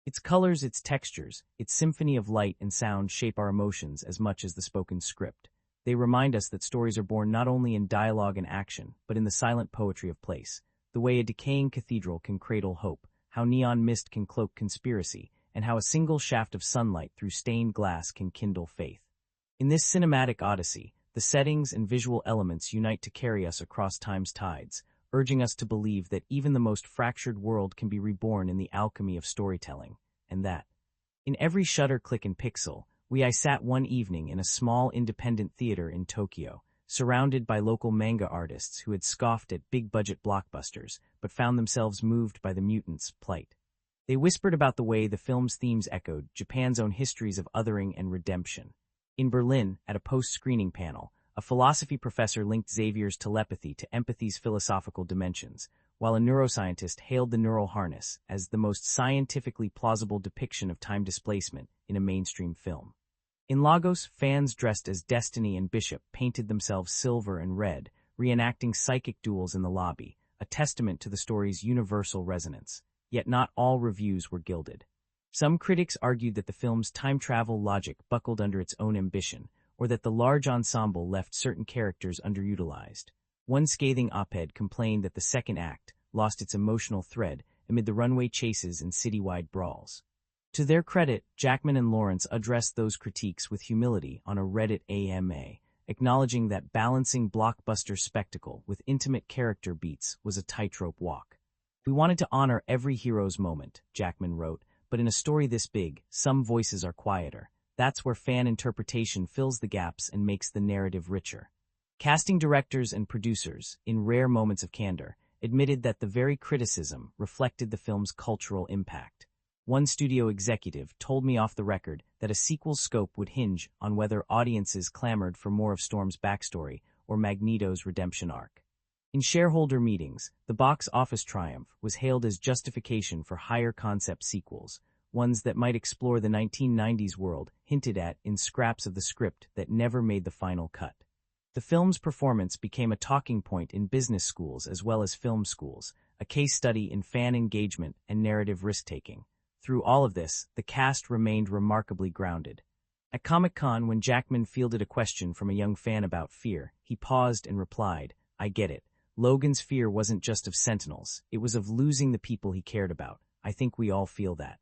Its colors, its textures, its symphony of light and sound shape our emotions as much as the spoken script. They remind us that stories are born not only in dialogue and action, but in the silent poetry of place, the way a decaying cathedral can cradle hope, how neon mist can cloak conspiracy, and how a single shaft of sunlight through stained glass can kindle faith. In this cinematic odyssey, the settings and visual elements unite to carry us across time's tides, urging us to believe that even the most fractured world can be reborn in the alchemy of storytelling, and that, in every shutter click and pixel, I sat one evening in a small independent theater in Tokyo, surrounded by local manga artists who had scoffed at big-budget blockbusters, but found themselves moved by the mutants' plight. They whispered about the way the film's themes echoed Japan's own histories of othering and redemption. In Berlin, at a post-screening panel, a philosophy professor linked Xavier's telepathy to empathy's philosophical dimensions, while a neuroscientist hailed the neural harness as the most scientifically plausible depiction of time displacement in a mainstream film. In Lagos, fans dressed as Destiny and Bishop painted themselves silver and red, reenacting psychic duels in the lobby, a testament to the story's universal resonance. Yet not all reviews were gilded. Some critics argued that the film's time travel logic buckled under its own ambition, or that the large ensemble left certain characters underutilized. One scathing op-ed complained that the second act lost its emotional thread amid the runway chases and citywide brawls. To their credit, Jackman and Lawrence addressed those critiques with humility on a Reddit AMA, acknowledging that balancing blockbuster spectacle with intimate character beats was a tightrope walk. "We wanted to honor every hero's moment," Jackman wrote, "but in a story this big, some voices are quieter. That's where fan interpretation fills the gaps and makes the narrative richer." Casting directors and producers, in rare moments of candor, admitted that the very criticism reflected the film's cultural impact. One studio executive told me off the record that a sequel's scope would hinge on whether audiences clamored for more of Storm's backstory or Magneto's redemption arc. In shareholder meetings, the box office triumph was hailed as justification for higher concept sequels, ones that might explore the 1990s world hinted at in scraps of the script that never made the final cut. The film's performance became a talking point in business schools as well as film schools, a case study in fan engagement and narrative risk-taking. Through all of this, the cast remained remarkably grounded. At Comic-Con, when Jackman fielded a question from a young fan about fear, he paused and replied, "I get it. Logan's fear wasn't just of Sentinels, it was of losing the people he cared about. I think we all feel that.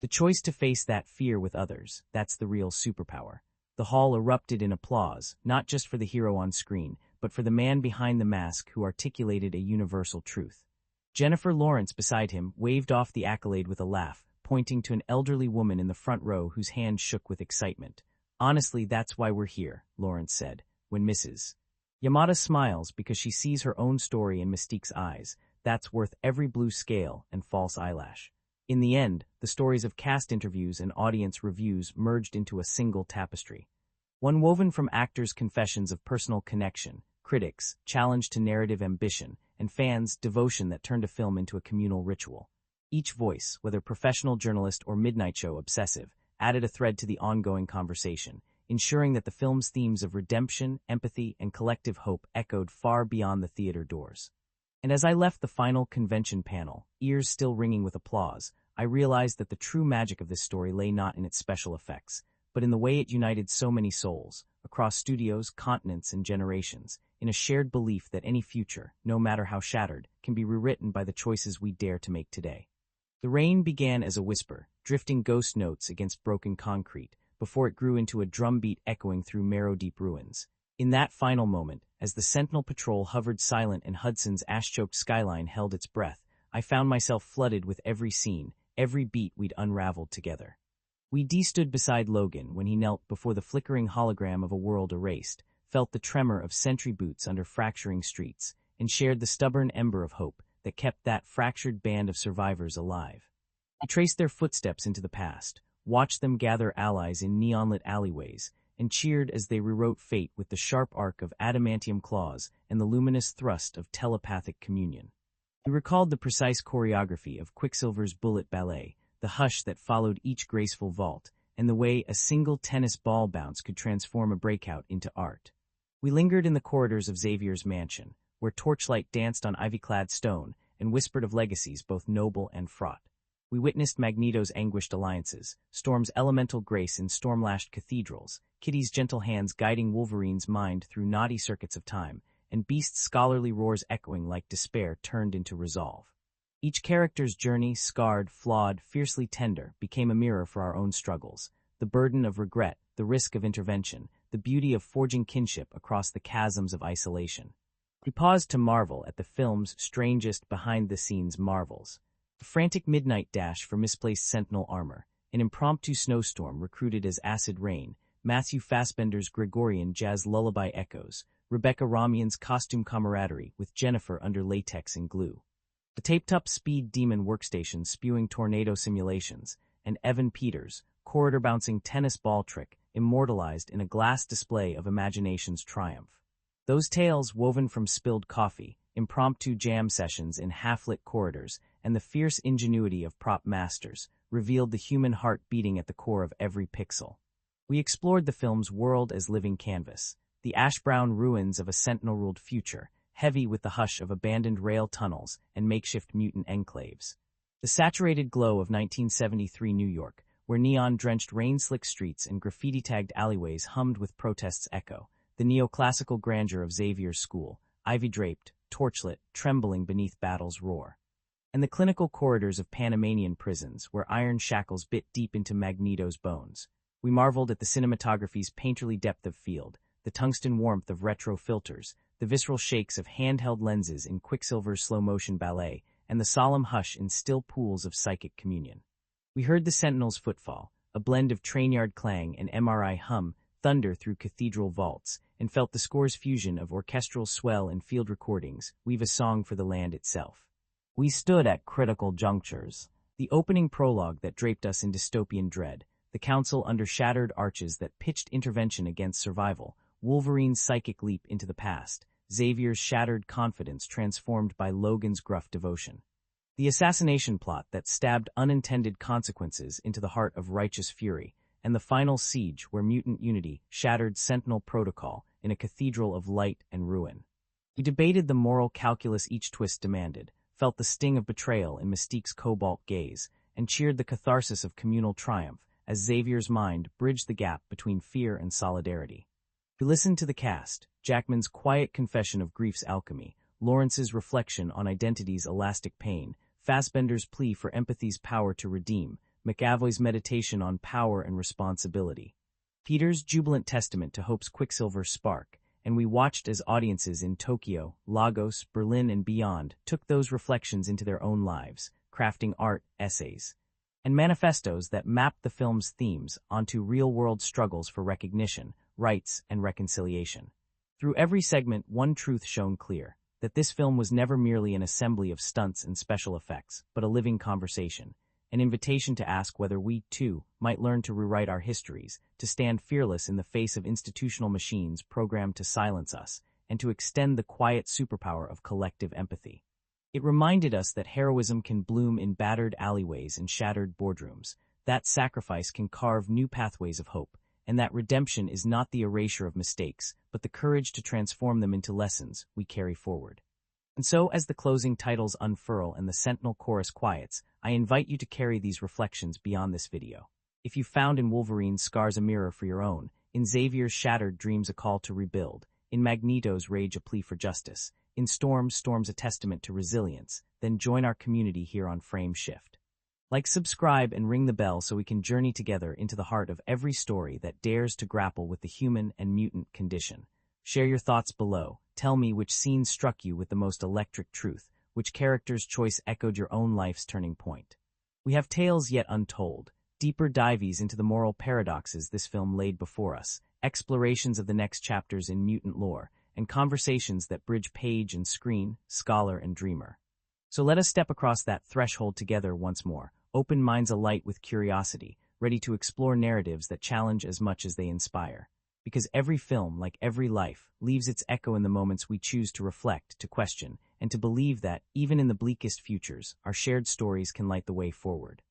The choice to face that fear with others, that's the real superpower." The hall erupted in applause, not just for the hero on screen, but for the man behind the mask who articulated a universal truth. Jennifer Lawrence beside him waved off the accolade with a laugh, pointing to an elderly woman in the front row whose hand shook with excitement. Honestly, that's why we're here, Lawrence said, when Mrs. Yamada smiles because she sees her own story in Mystique's eyes. That's worth every blue scale and false eyelash. In the end, the stories of cast interviews and audience reviews merged into a single tapestry. One woven from actors' confessions of personal connection, critics' challenge to narrative ambition, and fans' devotion that turned a film into a communal ritual. Each voice, whether professional journalist or midnight show obsessive, added a thread to the ongoing conversation, ensuring that the film's themes of redemption, empathy, and collective hope echoed far beyond the theater doors. And as I left the final convention panel, ears still ringing with applause, I realized that the true magic of this story lay not in its special effects, but in the way it united so many souls, across studios, continents, and generations, in a shared belief that any future, no matter how shattered, can be rewritten by the choices we dare to make today. The rain began as a whisper, drifting ghost notes against broken concrete, before it grew into a drumbeat echoing through marrow-deep ruins. In that final moment, as the Sentinel patrol hovered silent and Hudson's ash-choked skyline held its breath, I found myself flooded with every scene, every beat we'd unraveled together. We stood beside Logan when he knelt before the flickering hologram of a world erased, felt the tremor of sentry boots under fracturing streets, and shared the stubborn ember of hope that kept that fractured band of survivors alive. We traced their footsteps into the past, watched them gather allies in neon-lit alleyways, and cheered as they rewrote fate with the sharp arc of adamantium claws and the luminous thrust of telepathic communion. We recalled the precise choreography of Quicksilver's bullet ballet, the hush that followed each graceful vault, and the way a single tennis ball bounce could transform a breakout into art. We lingered in the corridors of Xavier's mansion, where torchlight danced on ivy-clad stone and whispered of legacies both noble and fraught. We witnessed Magneto's anguished alliances, Storm's elemental grace in storm-lashed cathedrals, Kitty's gentle hands guiding Wolverine's mind through knotty circuits of time, and Beast's scholarly roars echoing like despair turned into resolve. Each character's journey, scarred, flawed, fiercely tender, became a mirror for our own struggles, the burden of regret, the risk of intervention, the beauty of forging kinship across the chasms of isolation. We paused to marvel at the film's strangest behind-the-scenes marvels. A frantic midnight dash for misplaced Sentinel armor, an impromptu snowstorm recruited as acid rain, Matthew Fassbender's Gregorian jazz lullaby echoes, Rebecca Romyan's costume camaraderie with Jennifer under latex and glue. The taped-up Speed Demon workstation spewing tornado simulations, and Evan Peters' corridor-bouncing tennis ball trick immortalized in a glass display of imagination's triumph. Those tales woven from spilled coffee, impromptu jam sessions in half-lit corridors, and the fierce ingenuity of prop masters revealed the human heart beating at the core of every pixel. We explored the film's world as living canvas, the ash-brown ruins of a Sentinel-ruled future, heavy with the hush of abandoned rail tunnels and makeshift mutant enclaves. The saturated glow of 1973 New York, where neon-drenched rain-slick streets and graffiti-tagged alleyways hummed with protest's echo, the neoclassical grandeur of Xavier's school, ivy-draped, torchlit, trembling beneath battle's roar. And the clinical corridors of Panamanian prisons, where iron shackles bit deep into Magneto's bones. We marveled at the cinematography's painterly depth of field, the tungsten warmth of retro filters, the visceral shakes of handheld lenses in Quicksilver's slow-motion ballet, and the solemn hush in still pools of psychic communion. We heard the Sentinel's footfall, a blend of trainyard clang and MRI hum, thunder through cathedral vaults, and felt the score's fusion of orchestral swell and field recordings weave a song for the land itself. We stood at critical junctures. The opening prologue that draped us in dystopian dread, the council under shattered arches that pitched intervention against survival, Wolverine's psychic leap into the past, Xavier's shattered confidence transformed by Logan's gruff devotion. The assassination plot that stabbed unintended consequences into the heart of righteous fury, and the final siege where mutant unity shattered Sentinel protocol in a cathedral of light and ruin. We debated the moral calculus each twist demanded, felt the sting of betrayal in Mystique's cobalt gaze, and cheered the catharsis of communal triumph as Xavier's mind bridged the gap between fear and solidarity. We listened to the cast, Jackman's quiet confession of grief's alchemy, Lawrence's reflection on identity's elastic pain, Fassbender's plea for empathy's power to redeem, McAvoy's meditation on power and responsibility, Peter's jubilant testament to hope's Quicksilver spark, and we watched as audiences in Tokyo, Lagos, Berlin, and beyond took those reflections into their own lives, crafting art, essays, and manifestos that mapped the film's themes onto real-world struggles for recognition, rights, and reconciliation. Through every segment, one truth shone clear, that this film was never merely an assembly of stunts and special effects, but a living conversation, an invitation to ask whether we, too, might learn to rewrite our histories, to stand fearless in the face of institutional machines programmed to silence us, and to extend the quiet superpower of collective empathy. It reminded us that heroism can bloom in battered alleyways and shattered boardrooms, that sacrifice can carve new pathways of hope, and that redemption is not the erasure of mistakes, but the courage to transform them into lessons we carry forward. And so, as the closing titles unfurl and the Sentinel chorus quiets, I invite you to carry these reflections beyond this video. If you found in Wolverine's scars a mirror for your own, in Xavier's shattered dreams a call to rebuild, in Magneto's rage a plea for justice, in Storm's a testament to resilience, then join our community here on Frame Shift. Like, subscribe, and ring the bell so we can journey together into the heart of every story that dares to grapple with the human and mutant condition. Share your thoughts below. Tell me which scene struck you with the most electric truth, which character's choice echoed your own life's turning point. We have tales yet untold, deeper dives into the moral paradoxes this film laid before us, explorations of the next chapters in mutant lore, and conversations that bridge page and screen, scholar and dreamer. So let us step across that threshold together once more, open minds alight with curiosity, ready to explore narratives that challenge as much as they inspire. Because every film, like every life, leaves its echo in the moments we choose to reflect, to question, and to believe that, even in the bleakest futures, our shared stories can light the way forward.